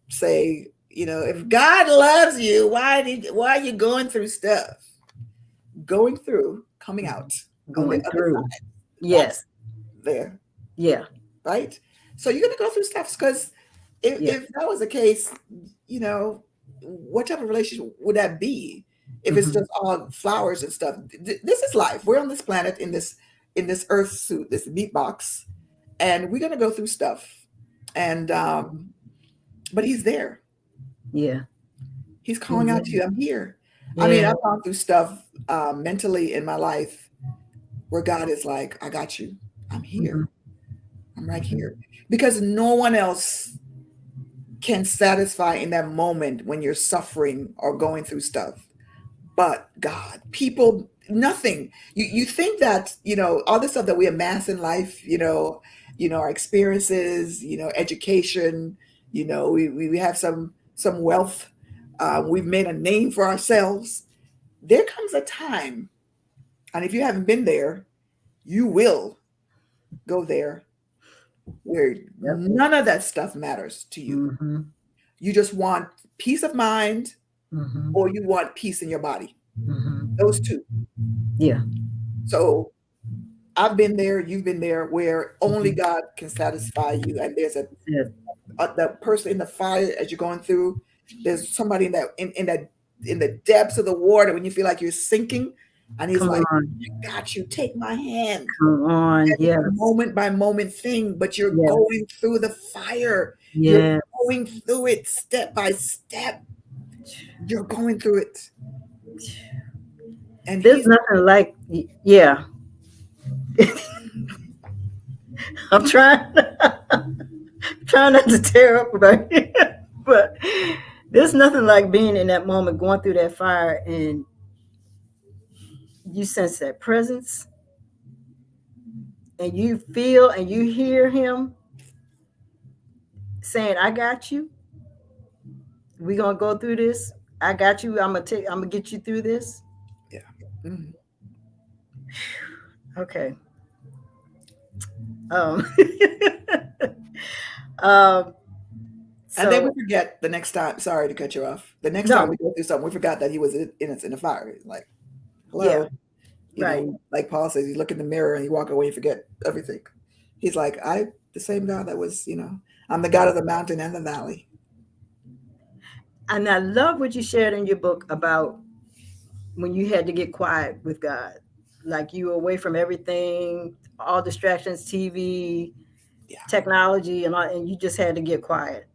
[SPEAKER 2] say, if God loves you, why are you going through stuff? Going through, coming out on the
[SPEAKER 1] Going
[SPEAKER 2] other
[SPEAKER 1] through.
[SPEAKER 2] side. That's
[SPEAKER 1] Yes.
[SPEAKER 2] there,
[SPEAKER 1] Yeah.
[SPEAKER 2] right? So you're gonna go through stuff because
[SPEAKER 1] Yeah.
[SPEAKER 2] if that was the case, what type of relationship would that be if it's
[SPEAKER 1] Hmm.
[SPEAKER 2] just all flowers and stuff? This is life. We're on this planet in this earth suit, this meat box, and we're going to go through stuff. And but he's there.
[SPEAKER 1] Yeah.
[SPEAKER 2] He's calling out to you. I'm here. I mean,
[SPEAKER 1] Yeah.
[SPEAKER 2] I've gone through stuff mentally in my life where God is like, I got you. I'm
[SPEAKER 1] Mhm.
[SPEAKER 2] here. I'm right here. Because no one else can satisfy in that moment when you're suffering or going through stuff but God. People, nothing. You think that, all the stuff that we amass in life, our experiences, education, we have some wealth. We've made a name for ourselves. There comes a time, and if you haven't been there, you will go there where
[SPEAKER 1] Yep.
[SPEAKER 2] none of that stuff matters to you.
[SPEAKER 1] Mhm.
[SPEAKER 2] You just want peace of mind
[SPEAKER 1] Mhm.
[SPEAKER 2] or you want peace in your body.
[SPEAKER 1] Mhm.
[SPEAKER 2] Those two.
[SPEAKER 1] Yeah.
[SPEAKER 2] So I've been there, you've been there, where only
[SPEAKER 1] Mhm.
[SPEAKER 2] God can satisfy you. And there's
[SPEAKER 1] Yeah.
[SPEAKER 2] the person in the fire as you're going through. There's somebody in the depths of the water when you feel like you're sinking, and He's
[SPEAKER 1] Come
[SPEAKER 2] like,
[SPEAKER 1] on.
[SPEAKER 2] "I got you. Take my hand."
[SPEAKER 1] Come on.
[SPEAKER 2] And it's a
[SPEAKER 1] Yes.
[SPEAKER 2] moment by moment thing, but you're
[SPEAKER 1] Yes.
[SPEAKER 2] going through the fire. You're
[SPEAKER 1] Yes.
[SPEAKER 2] going through it step by step. You're going through it, and
[SPEAKER 1] There's
[SPEAKER 2] He's
[SPEAKER 1] nothing like, yeah. I'm trying trying not to tear up about it, but there's nothing like being in that moment, going through that fire, and you sense that presence, and you feel and you hear him saying, "I got you. We gonna go through this. I got you. I'm gonna get you through this."
[SPEAKER 2] yeah. Mhm.
[SPEAKER 1] Okay. Um, um.
[SPEAKER 2] And then we
[SPEAKER 1] So
[SPEAKER 2] forget the next time. Sorry to cut you off. The next time
[SPEAKER 1] no.
[SPEAKER 2] we go through something, we forgot that He was in us in the fire. Like,
[SPEAKER 1] Yeah.
[SPEAKER 2] hello,
[SPEAKER 1] Right.
[SPEAKER 2] like Paul says, you look in the mirror and you walk away and forget everything. He's like, the same God that was, I'm the God of the mountain and the valley.
[SPEAKER 1] And I love what you shared in your book about when you had to get quiet with God. Like you were away from everything, all distractions, TV,
[SPEAKER 2] Yeah,
[SPEAKER 1] technology, and all, and you just had to get quiet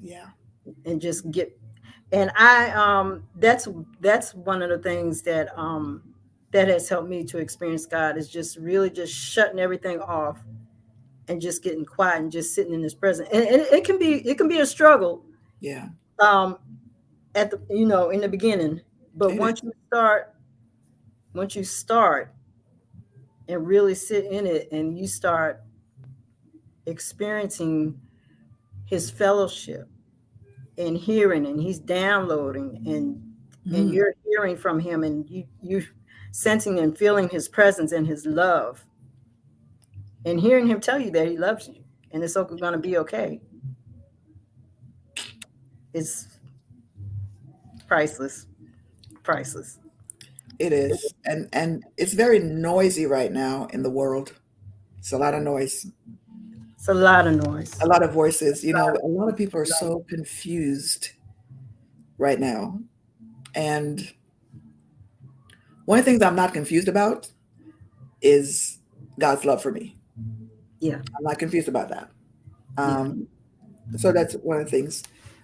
[SPEAKER 2] yeah,
[SPEAKER 1] and just get. And that's one of the things that has helped me to experience God, is just really just shutting everything off and just getting quiet and just sitting in His presence. And it can be a struggle,
[SPEAKER 2] yeah.
[SPEAKER 1] um, at the in the beginning, but
[SPEAKER 2] It is.
[SPEAKER 1] once you start and really sit in it, and you start experiencing his fellowship and hearing, and he's downloading, and
[SPEAKER 2] Mm,
[SPEAKER 1] you're hearing from him, and you sensing and feeling his presence and his love, and hearing him tell you that he loves you and it's going to be okay. It's priceless. Priceless.
[SPEAKER 2] it is. And it's very noisy right now in the world. It's a lot of noise,
[SPEAKER 1] It's a lot of noise.
[SPEAKER 2] a lot of voices. A lot of people are so confused right now. And one of the things I'm not confused about is God's love for me.
[SPEAKER 1] Yeah.
[SPEAKER 2] I'm not confused about that.
[SPEAKER 1] Yeah.
[SPEAKER 2] Um, so that's one of the things.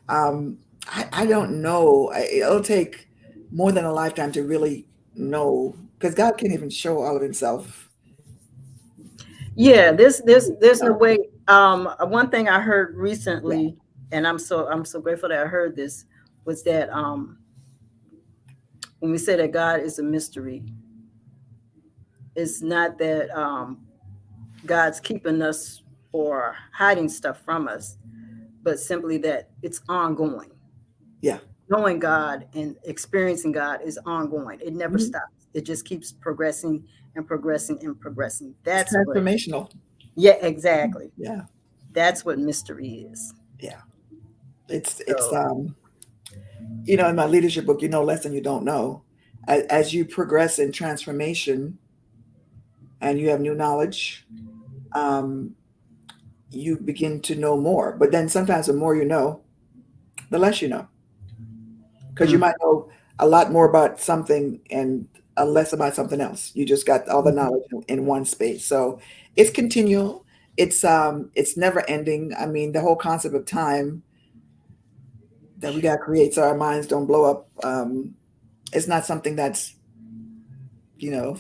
[SPEAKER 2] Um, I don't know. It'll take more than a lifetime to really know, because God can't even show all of Himself.
[SPEAKER 1] Yeah, there's no
[SPEAKER 2] No.
[SPEAKER 1] way. One thing I heard
[SPEAKER 2] Yeah.
[SPEAKER 1] recently, and I'm so grateful that I heard this, was that when we say that God is a mystery, it's not that God's keeping us or hiding stuff from us, but simply that it's ongoing.
[SPEAKER 2] Yeah.
[SPEAKER 1] Knowing God and experiencing God is ongoing. It never
[SPEAKER 2] Mhm.
[SPEAKER 1] stops. It just keeps progressing and progressing and progressing.
[SPEAKER 2] It's
[SPEAKER 1] That's what.
[SPEAKER 2] transformational.
[SPEAKER 1] Yeah, exactly.
[SPEAKER 2] Yeah.
[SPEAKER 1] That's what mystery is.
[SPEAKER 2] Yeah. It's
[SPEAKER 1] So
[SPEAKER 2] in my leadership book, less than you don't know. As you progress in transformation and you have new knowledge, um, you begin to know more. But then sometimes the more you know, the less you know, because you
[SPEAKER 1] mm,
[SPEAKER 2] might know a lot more about something and less about something else. You just got all the
[SPEAKER 1] mhm.
[SPEAKER 2] knowledge in one space. So it's continual. it's never ending. I mean, the whole concept of time that we got to create so our minds don't blow up. It's not something that's, you know,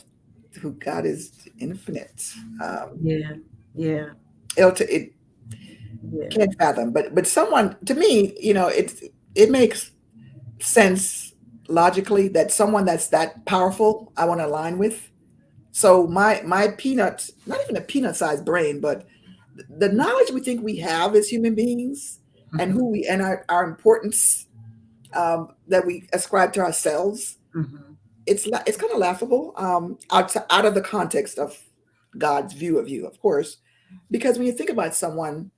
[SPEAKER 2] who God is infinite.
[SPEAKER 1] Yeah. Yeah.
[SPEAKER 2] It
[SPEAKER 1] Yeah.
[SPEAKER 2] can't fathom, but someone, to me, it makes sense logically that someone that's that powerful, I want to align with. So my peanut, not even a peanut sized brain, but the knowledge we think we have as human beings, and
[SPEAKER 1] Mhm.
[SPEAKER 2] who we and our importance, that we ascribe to ourselves,
[SPEAKER 1] Mhm.
[SPEAKER 2] it's kind of laughable, out of the context of God's view of you, of course, because when you think about someone,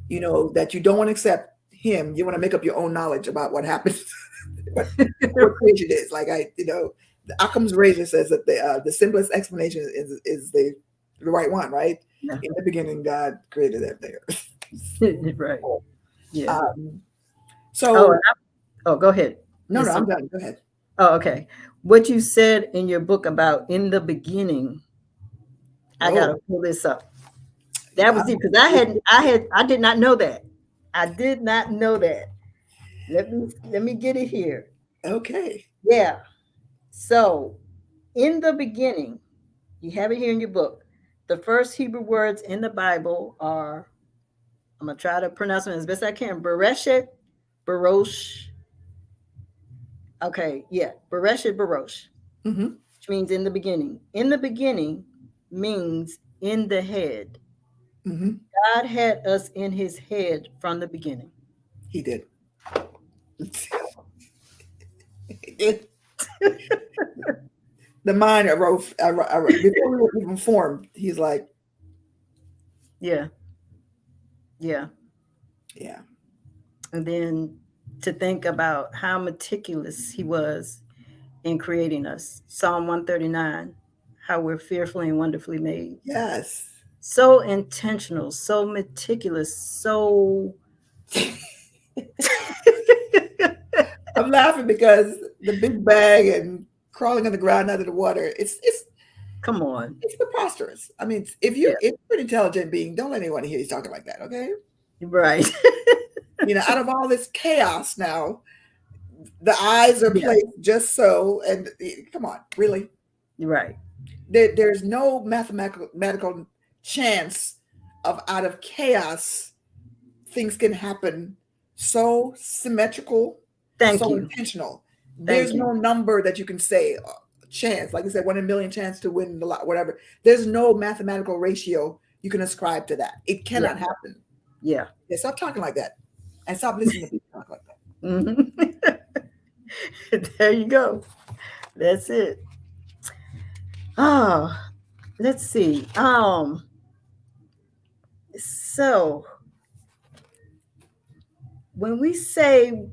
[SPEAKER 2] that you don't want to accept him, you want to make up your own knowledge about what happens, what creation is. Like, the Occam's razor says that the simplest explanation is the right one, right?
[SPEAKER 1] Yeah.
[SPEAKER 2] In the beginning, God created everything.
[SPEAKER 1] Right. Yeah.
[SPEAKER 2] Um,
[SPEAKER 1] Oh,
[SPEAKER 2] so
[SPEAKER 1] go ahead.
[SPEAKER 2] no,
[SPEAKER 1] There's
[SPEAKER 2] no, I'm
[SPEAKER 1] some.
[SPEAKER 2] done. Go ahead.
[SPEAKER 1] Oh, okay. What you said in your book about in the beginning, I gotta
[SPEAKER 2] Oh,
[SPEAKER 1] pull this up. That
[SPEAKER 2] yeah.
[SPEAKER 1] was deep because I did not know that. I did not know that. Let me get it here.
[SPEAKER 2] Okay.
[SPEAKER 1] Yeah. So in the beginning, you have it here in your book. The first Hebrew words in the Bible are, I'm gonna try to pronounce them as best I can. Bereshet, Barosh. Okay, yeah, Bereshet, Barosh,
[SPEAKER 2] Hmm.
[SPEAKER 1] which means in the beginning. In the beginning means in the head.
[SPEAKER 2] Hmm.
[SPEAKER 1] God had us in his head from the beginning.
[SPEAKER 2] He did. He did. The mind arose, before we were even formed. He's like,
[SPEAKER 1] Yeah, yeah.
[SPEAKER 2] yeah,
[SPEAKER 1] And then to think about how meticulous he was in creating us. Psalm 139, how we're fearfully and wonderfully made.
[SPEAKER 2] yes.
[SPEAKER 1] So intentional, so meticulous, so
[SPEAKER 2] I'm laughing because the big bag and crawling on the ground under the water,
[SPEAKER 1] come on.
[SPEAKER 2] it's preposterous. I mean,
[SPEAKER 1] Yeah,
[SPEAKER 2] if you're an intelligent being, don't let anyone hear you talking like that, okay?
[SPEAKER 1] right.
[SPEAKER 2] Out of all this chaos now, the eyes are
[SPEAKER 1] Yeah,
[SPEAKER 2] placed just so, and come on, really?
[SPEAKER 1] right.
[SPEAKER 2] There's no mathematical chance of, out of chaos, things can happen so symmetrical,
[SPEAKER 1] Thank
[SPEAKER 2] so
[SPEAKER 1] you.
[SPEAKER 2] intentional.
[SPEAKER 1] Thank
[SPEAKER 2] There's
[SPEAKER 1] you.
[SPEAKER 2] no number that you can say, chance, like I said, 1 in a million chance to win the lot, whatever. There's no mathematical ratio you can ascribe to that. It
[SPEAKER 1] Yeah,
[SPEAKER 2] cannot happen.
[SPEAKER 1] yeah.
[SPEAKER 2] Yeah, stop talking like that, and stop listening to people talk like that.
[SPEAKER 1] Mhm. There you go. That's it. Oh, let's see. So when we say,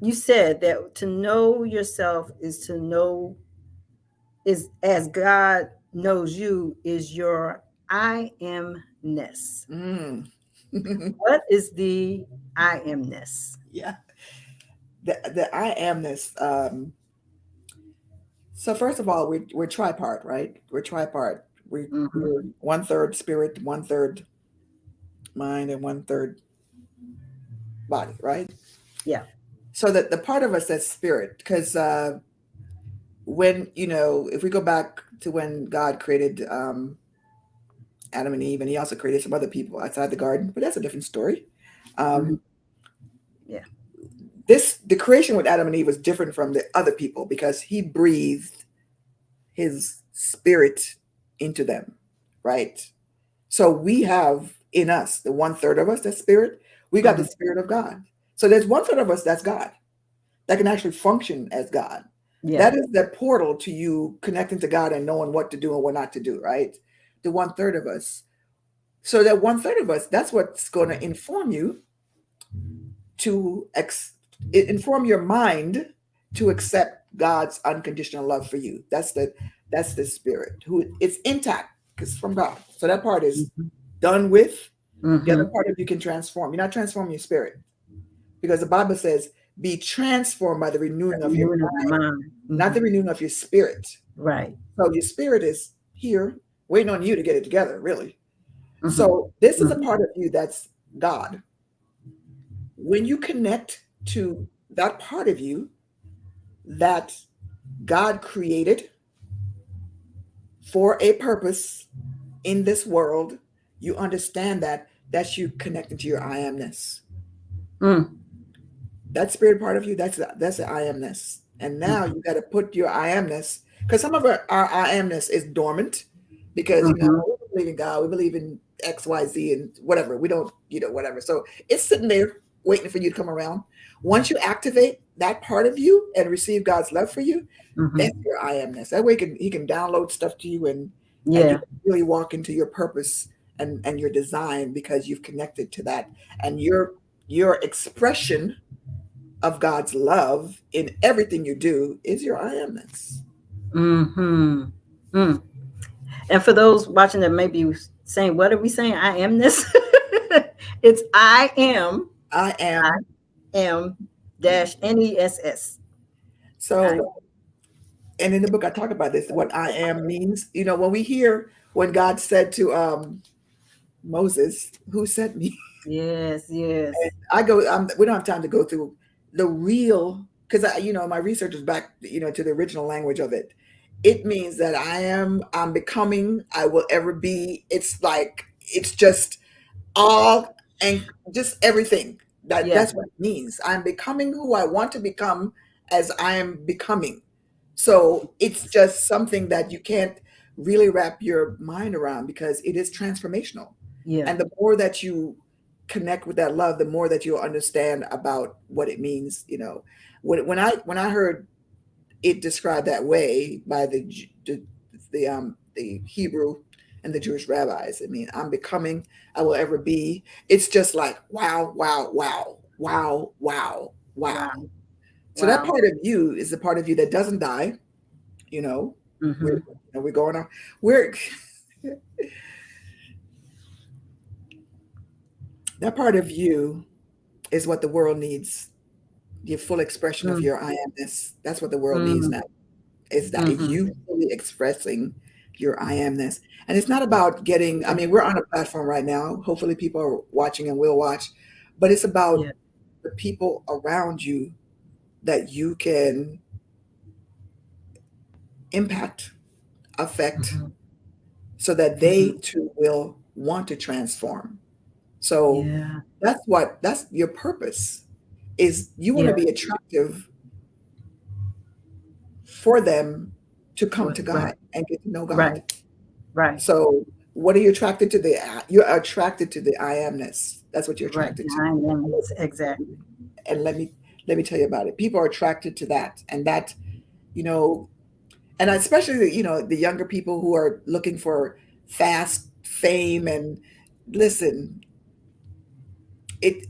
[SPEAKER 1] you said that to know yourself is to know, is as God knows you, is your I amness.
[SPEAKER 2] Mm.
[SPEAKER 1] What is the I amness?
[SPEAKER 2] Yeah, the I amness. So first of all, we're tripart, right? We're tripart.
[SPEAKER 1] Hmm.
[SPEAKER 2] We're one third spirit, one third mind, and one third body, right?
[SPEAKER 1] Yeah.
[SPEAKER 2] So that the part of us that's spirit, because when, if we go back to when God created, Adam and Eve, and he also created some other people outside the garden, but that's a different story.
[SPEAKER 1] Hmm.
[SPEAKER 2] Um,
[SPEAKER 1] Yeah.
[SPEAKER 2] the creation with Adam and Eve was different from the other people because he breathed his spirit into them, right? So we have in us, the one third of us, that spirit, we got the
[SPEAKER 1] Hmm.
[SPEAKER 2] spirit of God. So there's one third of us that's God, that can actually function as God.
[SPEAKER 1] Yeah.
[SPEAKER 2] That is the portal to you connecting to God and knowing what to do and what not to do, right? The one third of us. So that one third of us, that's what's going to inform you to inform your mind to accept God's unconditional love for you. That's the spirit who it's intact because from God. So that part is done with. The
[SPEAKER 1] Hmm.
[SPEAKER 2] other part of you can transform. You're not transforming your spirit because the Bible says, "Be transformed by the renewing of your
[SPEAKER 1] Renewing of the
[SPEAKER 2] mind,
[SPEAKER 1] mind.
[SPEAKER 2] not
[SPEAKER 1] Hmm.
[SPEAKER 2] the renewing of your spirit."
[SPEAKER 1] Right.
[SPEAKER 2] So your spirit is here. waiting on you to get it together, really.
[SPEAKER 1] Mhm.
[SPEAKER 2] So this is a
[SPEAKER 1] Mhm.
[SPEAKER 2] part of you that's God. When you connect to that part of you that God created for a purpose in this world, you understand that that's you connecting to your I amness.
[SPEAKER 1] Mm.
[SPEAKER 2] That spirit part of you, that's the I amness. And now
[SPEAKER 1] Mhm.
[SPEAKER 2] you got to put your I amness, because some of our I amness is dormant, because
[SPEAKER 1] Mhm.
[SPEAKER 2] we believe in God, we believe in X, Y, Z, and whatever. We don't, whatever. So it's sitting there waiting for you to come around. Once you activate that part of you and receive God's love for you, that's
[SPEAKER 1] Mhm.
[SPEAKER 2] your I amness. That way he can download stuff to you, and you
[SPEAKER 1] Yeah.
[SPEAKER 2] can really walk into your purpose and your design, because you've connected to that, and your expression of God's love in everything you do is your I amness.
[SPEAKER 1] Mhm. Mm. And for those watching that may be saying, "What are we saying? I am this." It's
[SPEAKER 2] I
[SPEAKER 1] I
[SPEAKER 2] am.
[SPEAKER 1] am
[SPEAKER 2] Yeah.
[SPEAKER 1] dash NESS. I.
[SPEAKER 2] So, and in the book I talk about this, what I am means. When we hear when God said to Moses, "Who sent me?"
[SPEAKER 1] Yes. Yes.
[SPEAKER 2] We don't have time to go through the real, because my research is back, to the original language of it. It means that I'm becoming, I will ever be. It's like, it's just all, and just everything.
[SPEAKER 1] Yeah.
[SPEAKER 2] That's what it means. I'm becoming who I want to become as I am becoming. So it's just something that you can't really wrap your mind around, because it is transformational.
[SPEAKER 1] Yeah.
[SPEAKER 2] And the more that you connect with that love, the more that you'll understand about what it means. When I heard it described that way by the Hebrew and the Jewish rabbis, I mean, I'm becoming, I will ever be. It's just like, wow, wow, wow, wow, wow, wow.
[SPEAKER 1] Wow.
[SPEAKER 2] So that
[SPEAKER 1] Wow.
[SPEAKER 2] part of you is the part of you that doesn't die. You know, we're
[SPEAKER 1] Mhm.
[SPEAKER 2] we're going on. We're That part of you is what the world needs. Your full expression of
[SPEAKER 1] Mm.
[SPEAKER 2] your I amness. That's what the world needs
[SPEAKER 1] Mm.
[SPEAKER 2] now. Is that
[SPEAKER 1] Mhm.
[SPEAKER 2] you fully expressing your I amness. And it's not about getting, I
[SPEAKER 1] Yeah.
[SPEAKER 2] mean, we're on a platform right now. Hopefully people are watching and will watch, but it's about
[SPEAKER 1] Yeah.
[SPEAKER 2] the people around you that you can impact, affect,
[SPEAKER 1] Mhm.
[SPEAKER 2] so that they
[SPEAKER 1] Mhm.
[SPEAKER 2] too will want to transform. So
[SPEAKER 1] Yeah.
[SPEAKER 2] that's your purpose, is you want
[SPEAKER 1] Yeah.
[SPEAKER 2] to be attractive for them to come
[SPEAKER 1] What?
[SPEAKER 2] to
[SPEAKER 1] Right.
[SPEAKER 2] God and get to know God.
[SPEAKER 1] Right. Right.
[SPEAKER 2] So what are you attracted to? You're attracted to the I amness. That's what you're
[SPEAKER 1] Right.
[SPEAKER 2] attracted to.
[SPEAKER 1] I am exactly.
[SPEAKER 2] And let me tell you about it. People are attracted to that, and that, you know, and especially the younger people who are looking for fast fame. And listen, it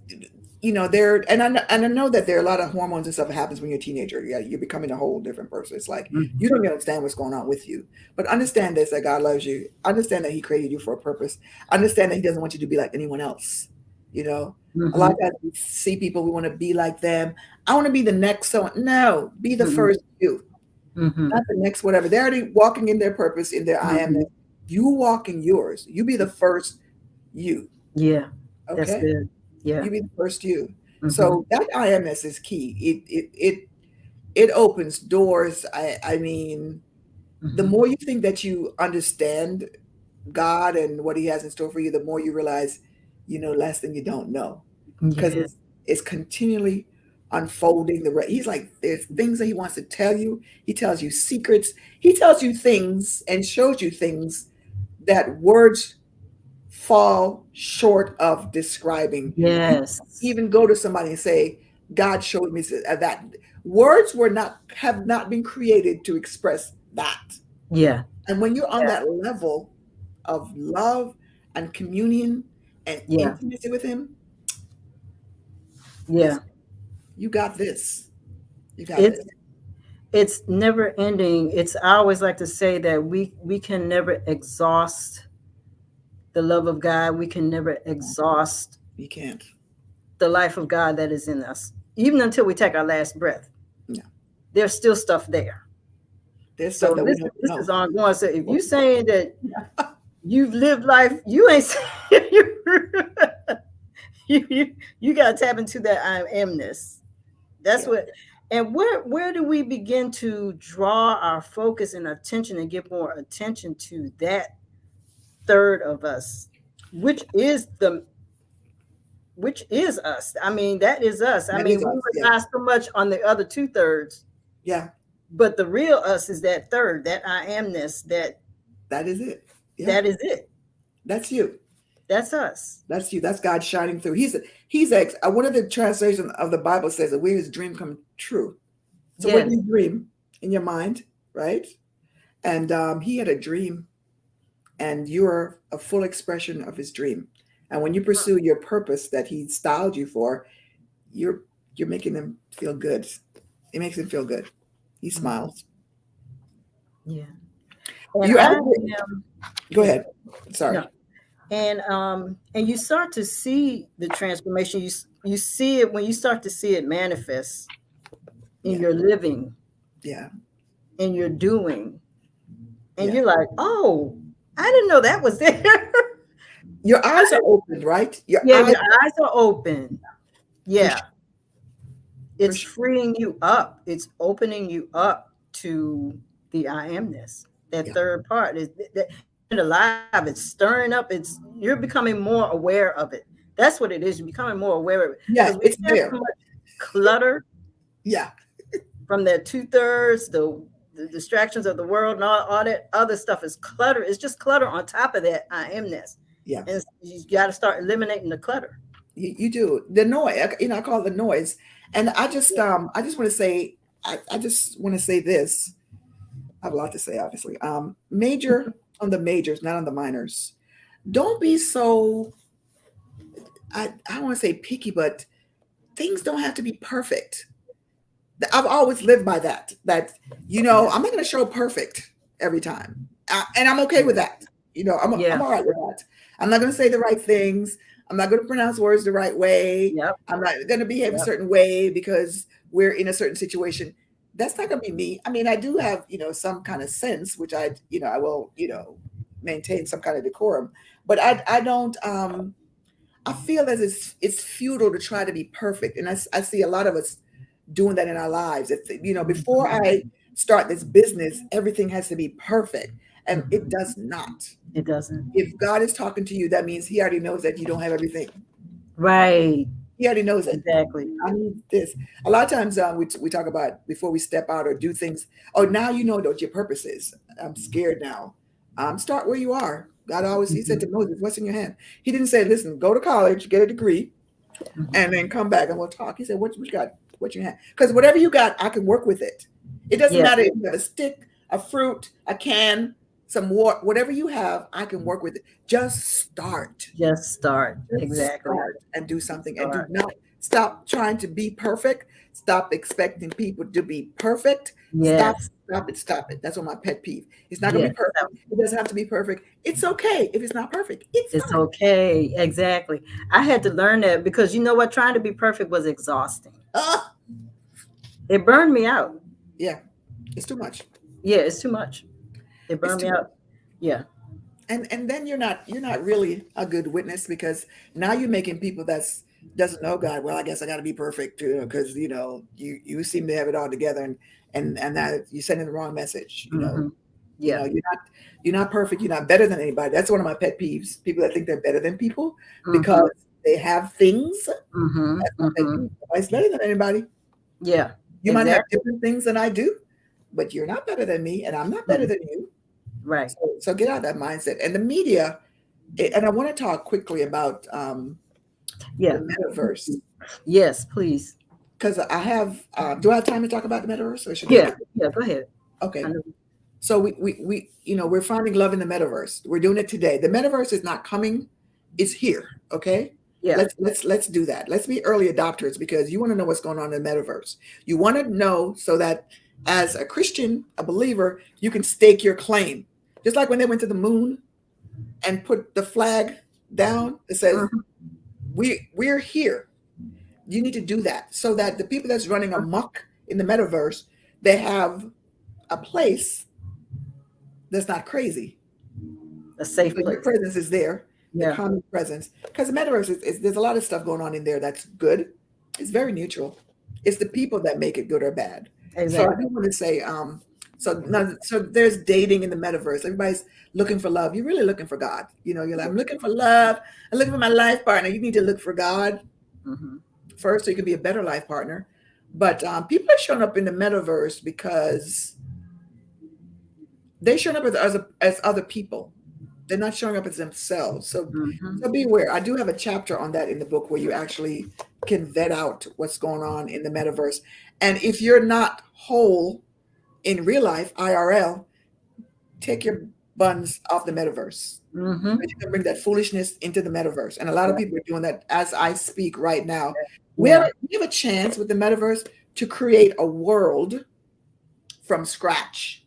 [SPEAKER 2] there, and I know that there are a lot of hormones and stuff that happens when you're a teenager. Yeah, you're becoming a whole different person. It's like you
[SPEAKER 1] Mhm.
[SPEAKER 2] don't even understand what's going on with you. But understand this, that God loves you. Understand that He created you for a purpose. Understand that He doesn't want you to be like anyone else. you know a lot
[SPEAKER 1] Mhm.
[SPEAKER 2] of times we see people, we want to be like them. I want to be the next, so no, be the
[SPEAKER 1] Mhm.
[SPEAKER 2] first you,
[SPEAKER 1] Mhm.
[SPEAKER 2] not the next whatever. They're already walking in their purpose, in their I am.
[SPEAKER 1] Mhm.
[SPEAKER 2] You walk in yours. You be the first you.
[SPEAKER 1] Yeah. That's
[SPEAKER 2] Okay,
[SPEAKER 1] good. Yeah.
[SPEAKER 2] you be the first you.
[SPEAKER 1] Mhm.
[SPEAKER 2] So that IMS is key. It opens doors. I mean, the
[SPEAKER 1] Mhm.
[SPEAKER 2] more you think that you understand God and what He has in store for you, the more you realize you know less than you don't know, because
[SPEAKER 1] Yeah.
[SPEAKER 2] it's continually unfolding. He's like, there's things that He wants to tell you. He tells you secrets. He tells you things and shows you things that words fall short of describing. You
[SPEAKER 1] Yes.
[SPEAKER 2] even go to somebody and say, God showed me that. Words have not been created to express that.
[SPEAKER 1] Yeah.
[SPEAKER 2] And when you're on
[SPEAKER 1] Yeah.
[SPEAKER 2] that level of love and communion and
[SPEAKER 1] Yeah.
[SPEAKER 2] intimacy with Him,
[SPEAKER 1] Yeah.
[SPEAKER 2] listen, you got this. You got
[SPEAKER 1] It's
[SPEAKER 2] this.
[SPEAKER 1] it's never ending. It's I always like to say that we can never exhaust the love of God. We can never exhaust
[SPEAKER 2] You can't.
[SPEAKER 1] the life of God that is in us. Even until we take our last breath,
[SPEAKER 2] No.
[SPEAKER 1] there's still stuff there.
[SPEAKER 2] There's stuff
[SPEAKER 1] So
[SPEAKER 2] that we don't
[SPEAKER 1] this
[SPEAKER 2] know.
[SPEAKER 1] is ongoing. So if you saying that you've lived life, you ain't saying you got to tap into that I amness. That's
[SPEAKER 2] Yeah.
[SPEAKER 1] what. And where do we begin to draw our focus and attention and give more attention to that third of us, which is the which is us? I mean, that is us. I
[SPEAKER 2] That
[SPEAKER 1] mean,
[SPEAKER 2] is
[SPEAKER 1] we
[SPEAKER 2] us. Yeah.
[SPEAKER 1] rely so much on the other two thirds,
[SPEAKER 2] Yeah.
[SPEAKER 1] but the real us is that third, that I amness.
[SPEAKER 2] That is it. Yeah.
[SPEAKER 1] That is it.
[SPEAKER 2] That's you.
[SPEAKER 1] That's us.
[SPEAKER 2] That's you. That's God shining through. One of the translations of the Bible says that we his dream come true. So when
[SPEAKER 1] Yes.
[SPEAKER 2] you dream in your mind, right? And he had a dream, and you're a full expression of his dream. And when you pursue your purpose that he styled you for, you're making them feel good. It makes him feel good. He smiles.
[SPEAKER 1] Yeah. And
[SPEAKER 2] You
[SPEAKER 1] I
[SPEAKER 2] asked,
[SPEAKER 1] am,
[SPEAKER 2] go ahead. Sorry.
[SPEAKER 1] no. And you start to see the transformation. You see it when you start to see it manifest in
[SPEAKER 2] Yeah.
[SPEAKER 1] your living,
[SPEAKER 2] Yeah.
[SPEAKER 1] in your doing, and
[SPEAKER 2] Yeah.
[SPEAKER 1] you're like, oh, I didn't know that was there.
[SPEAKER 2] Your eyes are open, right?
[SPEAKER 1] Yeah, your eyes are open. Yeah. It's
[SPEAKER 2] sure.
[SPEAKER 1] freeing you up. It's opening you up to the I amness. That
[SPEAKER 2] Yeah.
[SPEAKER 1] third part is that alive. It's stirring up. You're becoming more aware of it. That's what it is. You're becoming more aware of it.
[SPEAKER 2] Yeah,
[SPEAKER 1] Because we
[SPEAKER 2] it's
[SPEAKER 1] have
[SPEAKER 2] there.
[SPEAKER 1] so much clutter
[SPEAKER 2] Yeah.
[SPEAKER 1] from that 2/3, the distractions of the world, and all that other stuff is clutter. It's just clutter on top of that I amness.
[SPEAKER 2] Yeah.
[SPEAKER 1] And you got to start eliminating the clutter.
[SPEAKER 2] You do. The noise, I call it the noise. And I just want to say, I just want to say this. I have a lot to say, obviously. Major on the majors, not on the minors. Don't be so, I don't want to say picky, but things don't have to be perfect. I've always lived by that, I'm not going to show perfect every time. And I'm okay with that. I'm all right with that. I'm not going to say the right things. I'm not going to pronounce words the right way.
[SPEAKER 1] Yep.
[SPEAKER 2] I'm not going to behave a certain way because we're in a certain situation. That's not going to be me. I mean, I do have, some kind of sense, which I will, maintain some kind of decorum, but I don't, I feel as it's futile to try to be perfect. And I see a lot of us doing that in our lives. Before I start this business, everything has to be perfect. And it does not.
[SPEAKER 1] It doesn't.
[SPEAKER 2] If God is talking to you, that means he already knows that you don't have everything.
[SPEAKER 1] Right.
[SPEAKER 2] He already knows it.
[SPEAKER 1] Exactly.
[SPEAKER 2] I need this. A lot of times we talk about before we step out or do things. Oh, now you know what your purpose is. I'm scared now. Start where you are. God always, he said to Moses, what's in your hand? He didn't say, listen, go to college, get a degree, and then come back and we'll talk. He said, what you got? What's in your hand? Because whatever you got, I can work with it. It doesn't matter if you have a stick, a fruit, a can, some water, whatever you have, I can work with it. Just start.
[SPEAKER 1] Just start. Exactly.
[SPEAKER 2] Start and do something. And do not stop trying to be perfect. Stop expecting people to be perfect.
[SPEAKER 1] Yes.
[SPEAKER 2] Stop it. That's what my pet peeve. It's not going to be perfect. It doesn't have to be perfect. It's okay if it's not perfect. It's fine.
[SPEAKER 1] Okay. Exactly. I had to learn that because you know what? Trying to be perfect was exhausting. It burned me out.
[SPEAKER 2] Yeah. It's too much.
[SPEAKER 1] Yeah, it's too much. It burned me out. Yeah.
[SPEAKER 2] And then you're not really a good witness because now you're making people doesn't know God. Well, I guess I got to be perfect because you seem to have it all together and that you're sending the wrong message.
[SPEAKER 1] Yeah.
[SPEAKER 2] You're not perfect. You're not better than anybody. That's one of my pet peeves. People that think they're better than people because they have things. Nobody's better than anybody.
[SPEAKER 1] Yeah.
[SPEAKER 2] You might have different things than I do, but you're not better than me, and I'm not better than you.
[SPEAKER 1] Right.
[SPEAKER 2] So get out of that mindset. And the media, and I want to talk quickly about the metaverse.
[SPEAKER 1] Yes, please.
[SPEAKER 2] Because I have, do I have time to talk about the metaverse? Or should
[SPEAKER 1] Yeah, go ahead.
[SPEAKER 2] Okay. So we we're finding love in the metaverse. We're doing it today. The metaverse is not coming; it's here. Okay.
[SPEAKER 1] Yeah.
[SPEAKER 2] Let's do that. Let's be early adopters because you want to know what's going on in the metaverse. You want to know so that as a Christian, a believer, you can stake your claim. Just like when they went to the moon and put the flag down, it says, we're here. You need to do that so that the people that's running amok in the metaverse, they have a place that's not crazy.
[SPEAKER 1] A safe
[SPEAKER 2] So your
[SPEAKER 1] place.
[SPEAKER 2] presence is there, the
[SPEAKER 1] Yeah,
[SPEAKER 2] common presence. Because the metaverse there's a lot of stuff going on in there that's good. It's very neutral. It's the people that make it good or bad. So I
[SPEAKER 1] exactly.
[SPEAKER 2] do want to say, so there's dating in the metaverse. Everybody's looking for love. You're really looking for God. You know, you're like, I'm looking for love. I'm looking for my life partner. You need to look for God
[SPEAKER 1] Hmm.
[SPEAKER 2] first so you can be a better life partner. But people are showing up in the metaverse because they showing up as other people. They're not showing up as themselves. So
[SPEAKER 1] Hmm.
[SPEAKER 2] beware. I do have a chapter on that in the book where you actually can vet out what's going on in the metaverse. And if you're not whole in real life, IRL, take your buns off the metaverse.
[SPEAKER 1] Hmm.
[SPEAKER 2] But you can bring that foolishness into the metaverse. And a lot of
[SPEAKER 1] Yeah.
[SPEAKER 2] people are doing that as I speak right now.
[SPEAKER 1] Yeah.
[SPEAKER 2] We have a chance with the metaverse to create a world from scratch.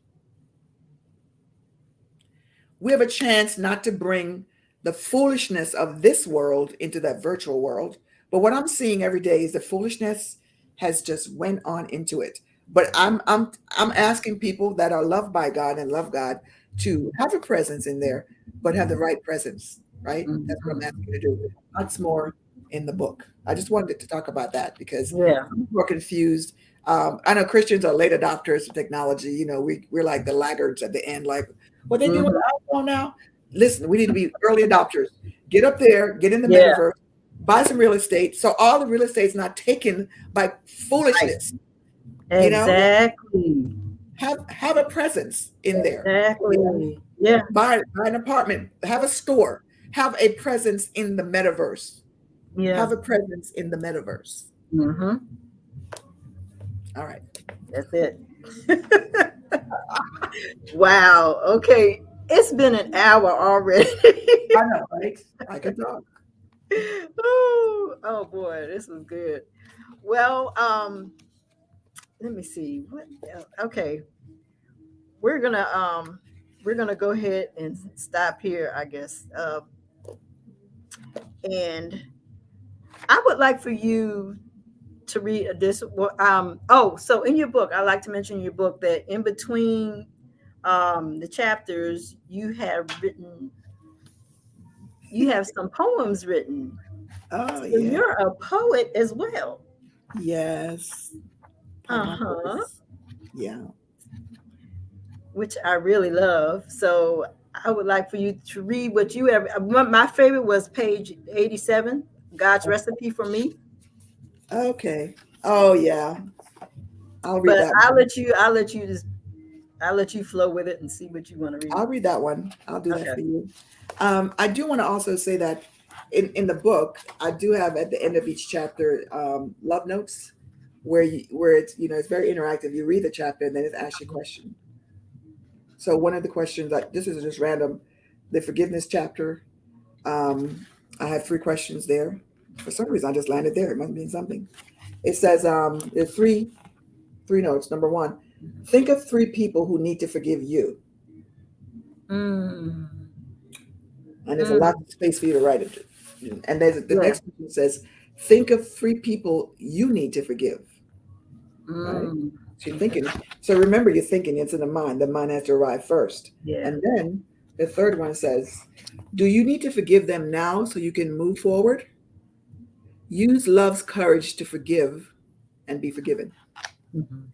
[SPEAKER 2] We have a chance not to bring the foolishness of this world into that virtual world. But what I'm seeing every day is the foolishness has just went on into it. But I'm asking people that are loved by God and love God to have a presence in there, but have the right presence, right? That's what I'm asking
[SPEAKER 1] Hmm.
[SPEAKER 2] you to do. Lots more in the book. I just wanted to talk about that because
[SPEAKER 1] Yeah.
[SPEAKER 2] some people are confused. I know Christians are late adopters of technology. You know, we're like the laggards at the end, like, what they doing with
[SPEAKER 1] Hmm.
[SPEAKER 2] iPhone now? Listen, we need to be early adopters. Get up there, get in the
[SPEAKER 1] Yeah.
[SPEAKER 2] metaverse, buy some real estate, so all the real estate is not taken by
[SPEAKER 1] Right.
[SPEAKER 2] foolishness. You know,
[SPEAKER 1] Exactly.
[SPEAKER 2] have a presence in there. You know,
[SPEAKER 1] Exactly. Yeah.
[SPEAKER 2] buy an apartment, have a store, have a presence in the metaverse.
[SPEAKER 1] Yeah.
[SPEAKER 2] Have a presence in the metaverse.
[SPEAKER 1] Hmm.
[SPEAKER 2] All right.
[SPEAKER 1] That's it. Wow. Okay. It's been an hour already.
[SPEAKER 2] I know, right? I can talk.
[SPEAKER 1] Oh boy, this was good. Well, let me see. What? Okay, we're gonna um, we're gonna go ahead and stop here, I guess. And I would like for you to read this. Oh, so in your book, I like to mention in your book that in between the chapters, you have some poems written.
[SPEAKER 2] Oh
[SPEAKER 1] So
[SPEAKER 2] yeah.
[SPEAKER 1] you're a poet as well.
[SPEAKER 2] Yes. Part
[SPEAKER 1] Uh
[SPEAKER 2] of my
[SPEAKER 1] huh.
[SPEAKER 2] purpose. Yeah.
[SPEAKER 1] Which I really love. So I would like for you to read what you have. My favorite was page 87, God's Recipe for Me.
[SPEAKER 2] Okay. Oh yeah. I'll read
[SPEAKER 1] But
[SPEAKER 2] that
[SPEAKER 1] I'll
[SPEAKER 2] one.
[SPEAKER 1] let you. I'll let you flow with it and see what you want to read.
[SPEAKER 2] I'll read that one. I'll do that
[SPEAKER 1] Okay.
[SPEAKER 2] for you. I do want to also say that in the book, I do have at the end of each chapter love notes where it's it's very interactive. You read the chapter and then it asks you a question. So one of the questions, like this is just random, the forgiveness chapter. Um, I have 3 questions there. For some reason, I just landed there. It must mean something. It says there's three notes. Number one, think of 3 people who need to forgive you.
[SPEAKER 1] Mm,
[SPEAKER 2] And there's a lot
[SPEAKER 1] mm,
[SPEAKER 2] of space for you to write it. And there's the
[SPEAKER 1] yeah.
[SPEAKER 2] next one says, think of 3 people you need to forgive. Right?
[SPEAKER 1] Mm,
[SPEAKER 2] So you're thinking. So remember, you're thinking. It's in the mind. The mind has to arrive first.
[SPEAKER 1] yeah.
[SPEAKER 2] And then the third one says, do you need to forgive them now so you can move forward? Use love's courage to forgive and be forgiven.
[SPEAKER 1] Mhm.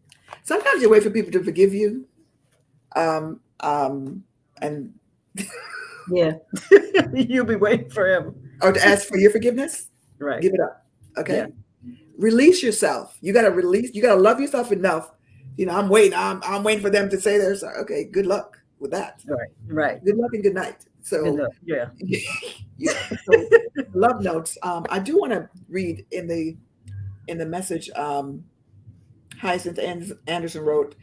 [SPEAKER 2] Sometimes you wait for people to forgive you, and
[SPEAKER 1] Yeah. You'll be waiting forever.
[SPEAKER 2] or to ask for your forgiveness.
[SPEAKER 1] Right.
[SPEAKER 2] Give it up.
[SPEAKER 1] Yeah.
[SPEAKER 2] Okay. Release yourself. You got to release. You got to love yourself enough. I'm waiting. I'm waiting for them to say they're sorry. Okay. Good luck with that.
[SPEAKER 1] Right. Right.
[SPEAKER 2] Good luck and good night.
[SPEAKER 1] Good
[SPEAKER 2] So,
[SPEAKER 1] luck. Yeah.
[SPEAKER 2] so love notes. I do want to read in the message. Hyacinth Anderson wrote,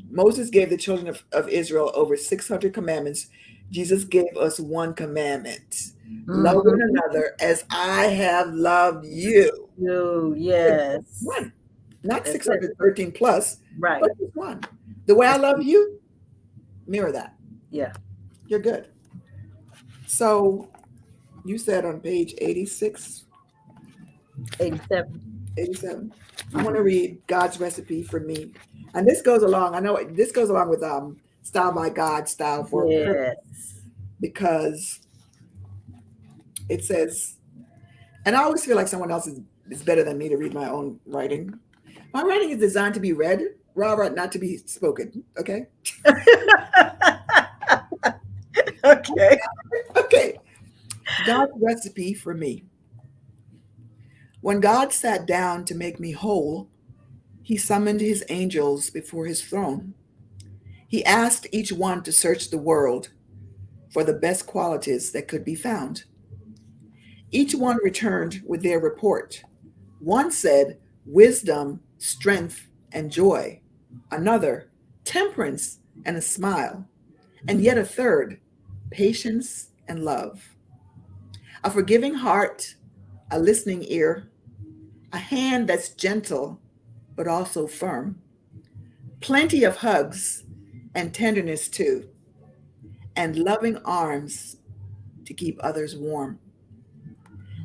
[SPEAKER 2] Moses gave the children of Israel over 600 commandments. Jesus gave us one commandment: love one
[SPEAKER 1] Hmm.
[SPEAKER 2] another as I have loved you.
[SPEAKER 1] You.
[SPEAKER 2] Just
[SPEAKER 1] Yes.
[SPEAKER 2] one, not
[SPEAKER 1] That's it.
[SPEAKER 2] 613 plus,
[SPEAKER 1] Right.
[SPEAKER 2] but just one. The way I
[SPEAKER 1] That's
[SPEAKER 2] love you, mirror that.
[SPEAKER 1] yeah.
[SPEAKER 2] You're good. So you said on page 86,
[SPEAKER 1] 87.
[SPEAKER 2] 87. I want to
[SPEAKER 1] Mhm.
[SPEAKER 2] read God's recipe for me. And this goes along. I know this goes along with style by God, style for a purpose,
[SPEAKER 1] Yes.
[SPEAKER 2] because it says, and I always feel like someone else is better than me to read my own writing. My writing is designed to be read, Robert, not to be spoken. Okay.
[SPEAKER 1] Okay.
[SPEAKER 2] Okay. God's recipe for me. When God sat down to make me whole, he summoned his angels before his throne. He asked each one to search the world for the best qualities that could be found. Each one returned with their report. One said, wisdom, strength, and joy. Another, temperance and a smile. And yet a third, patience and love. A forgiving heart, a listening ear, a hand that's gentle but also firm. Plenty of hugs and tenderness too, and loving arms to keep others warm.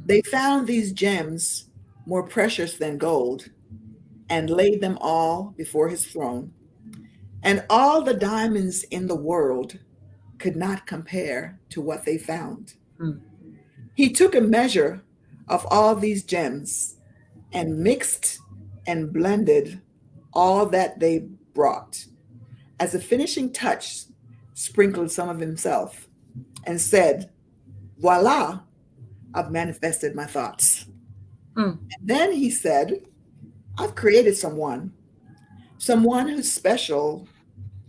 [SPEAKER 2] They found these gems more precious than gold and laid them all before his throne. And all the diamonds in the world could not compare to what they found.
[SPEAKER 1] Mm.
[SPEAKER 2] He took a measure of all these gems and mixed and blended all that they brought. As a finishing touch, sprinkled some of himself and said, voila, I've manifested my thoughts.
[SPEAKER 1] Mm.
[SPEAKER 2] And then he said, I've created someone who's special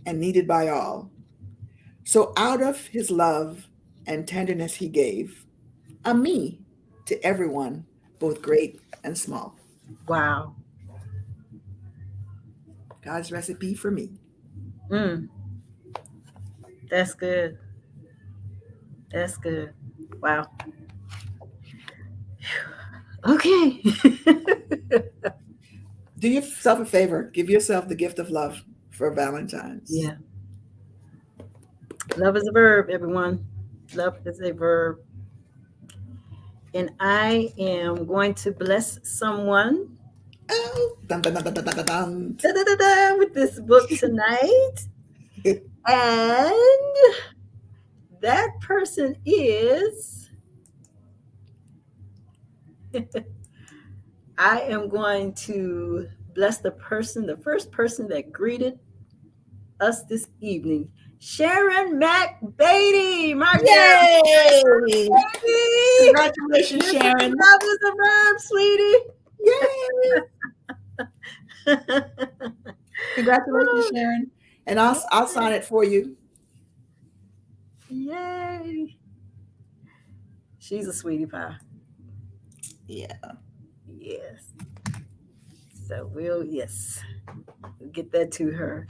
[SPEAKER 2] and needed by all. So out of his love and tenderness he gave a me to everyone, both great and small.
[SPEAKER 1] Wow.
[SPEAKER 2] God's recipe for me.
[SPEAKER 1] Mm. That's good. That's good. Wow. Okay.
[SPEAKER 2] Do yourself a favor. Give yourself the gift of love for Valentine's.
[SPEAKER 1] Yeah. Love is a verb, everyone. Love is a verb. And I am going to bless someone
[SPEAKER 2] Oh, dun, dun, dun, dun, dun, dun, dun.
[SPEAKER 1] da-da-da-da, with this book tonight. And that person is, I am going to bless the first person that greeted us this evening, Sharon McBeatty, my girl.
[SPEAKER 2] Yay!
[SPEAKER 1] Baby.
[SPEAKER 2] Congratulations,
[SPEAKER 1] This
[SPEAKER 2] Sharon.
[SPEAKER 1] love is a verb, sweetie.
[SPEAKER 2] Yay! Congratulations, Sharon. And I'll sign it for you.
[SPEAKER 1] Yay. She's a sweetie pie.
[SPEAKER 2] Yeah.
[SPEAKER 1] Yes. So we'll get that to her.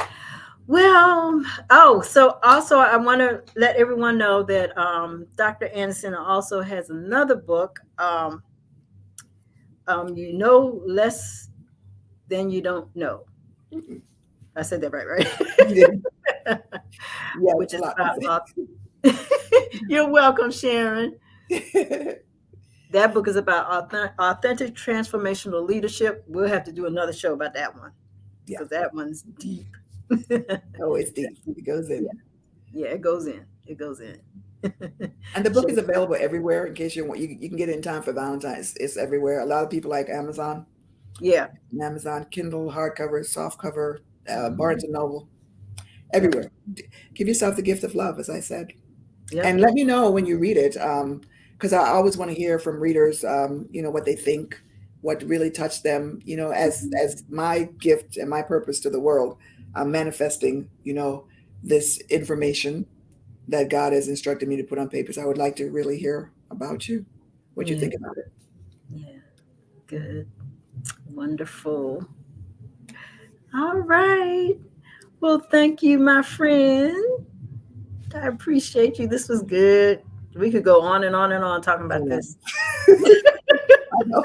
[SPEAKER 1] Well, so also I want to let everyone know that Dr. Anderson also has another book. You know less than you don't know.
[SPEAKER 2] Mhm.
[SPEAKER 1] I said that right?
[SPEAKER 2] You did. Yeah,
[SPEAKER 1] Which
[SPEAKER 2] it's a
[SPEAKER 1] is
[SPEAKER 2] lot.
[SPEAKER 1] about. You're welcome, Sharon. That book is about authentic transformational leadership. We'll have to do another show about that one
[SPEAKER 2] Yeah.
[SPEAKER 1] because that one's deep.
[SPEAKER 2] Oh, it's deep. It goes in.
[SPEAKER 1] Yeah, it goes in. It goes in.
[SPEAKER 2] And the book is available everywhere in case you want. You can get it in time for Valentine's. It's everywhere. A lot of people like Amazon.
[SPEAKER 1] Yeah.
[SPEAKER 2] Amazon, Kindle, hardcover, softcover, Barnes and Noble, everywhere. Give yourself the gift of love, as I said.
[SPEAKER 1] Yep.
[SPEAKER 2] And let me know when you read it, because I always want to hear from readers, what they think, what really touched them, as my gift and my purpose to the world. I'm manifesting, this information that God has instructed me to put on papers. I would like to really hear about you, what you think about it.
[SPEAKER 1] Yeah. Good. Wonderful. All right. Well, thank you, my friend. I appreciate you. This was good. We could go on and on and on talking about this.
[SPEAKER 2] I know.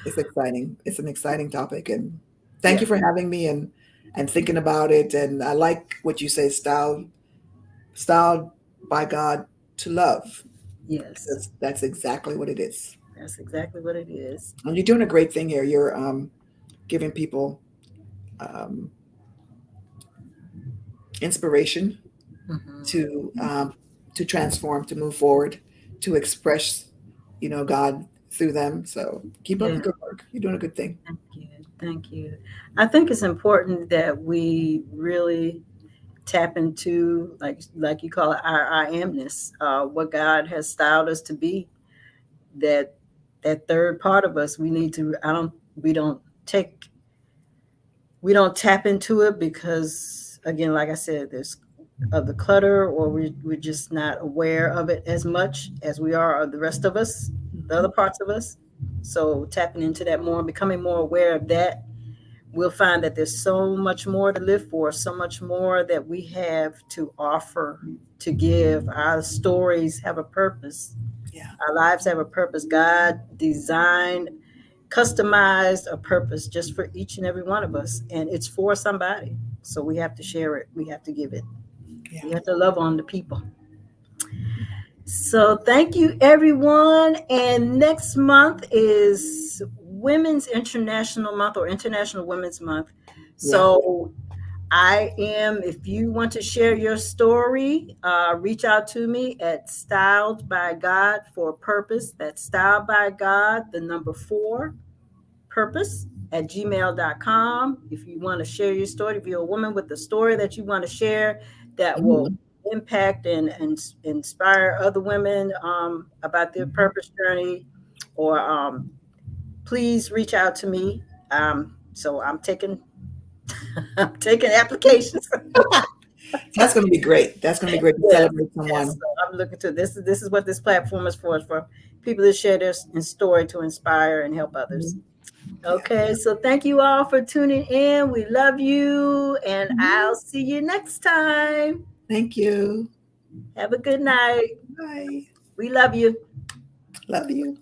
[SPEAKER 2] It's exciting. It's an exciting topic, and thank you for having me and thinking about it. And I like what you say, styled by God to love.
[SPEAKER 1] Yes,
[SPEAKER 2] That's exactly what it is.
[SPEAKER 1] that's exactly what it is.
[SPEAKER 2] And you're doing a great thing here. giving people inspiration to transform, to move forward, to express, God through them. So keep up
[SPEAKER 1] Yeah.
[SPEAKER 2] the good work. You're doing a good thing.
[SPEAKER 1] Thank you. Thank you. I think it's important that we really tap into, like you call it, our I amness, what God has styled us to be. That third part of us, we need to. Take we don't tap into it because, again, like I said, there's of the clutter, or we're just not aware of it as much as we are of the rest of us, the other parts of us. So tapping into that more and becoming more aware of that, we'll find that there's so much more to live for, so much more that we have to offer, to give. Our stories have a purpose.
[SPEAKER 2] Yeah.
[SPEAKER 1] Our lives have a purpose. God designed, customized a purpose just for each and every one of us, and it's for somebody. So we have to share it. We have to give it.
[SPEAKER 2] Yeah.
[SPEAKER 1] We have to love on the people. So thank you, everyone. And next month is Women's International Month, or International Women's Month. So if you want to share your story, reach out to me at Styled by God for Purpose. That's Styled by God, the number 4, purpose at gmail.com. If you want to share your story, if you're a woman with a story that you want to share that will impact and inspire other women about their purpose journey, or please reach out to me. So I'm taking applications.
[SPEAKER 2] That's going to be great. That's going to be great to celebrate someone.
[SPEAKER 1] Yes. So I'm looking to this is what this platform is for people to share their story, to inspire and help others. Okay, so thank you all for tuning in. We love you, and I'll see you next time.
[SPEAKER 2] Thank you.
[SPEAKER 1] Have a good night.
[SPEAKER 2] Bye.
[SPEAKER 1] We love you.
[SPEAKER 2] Love you.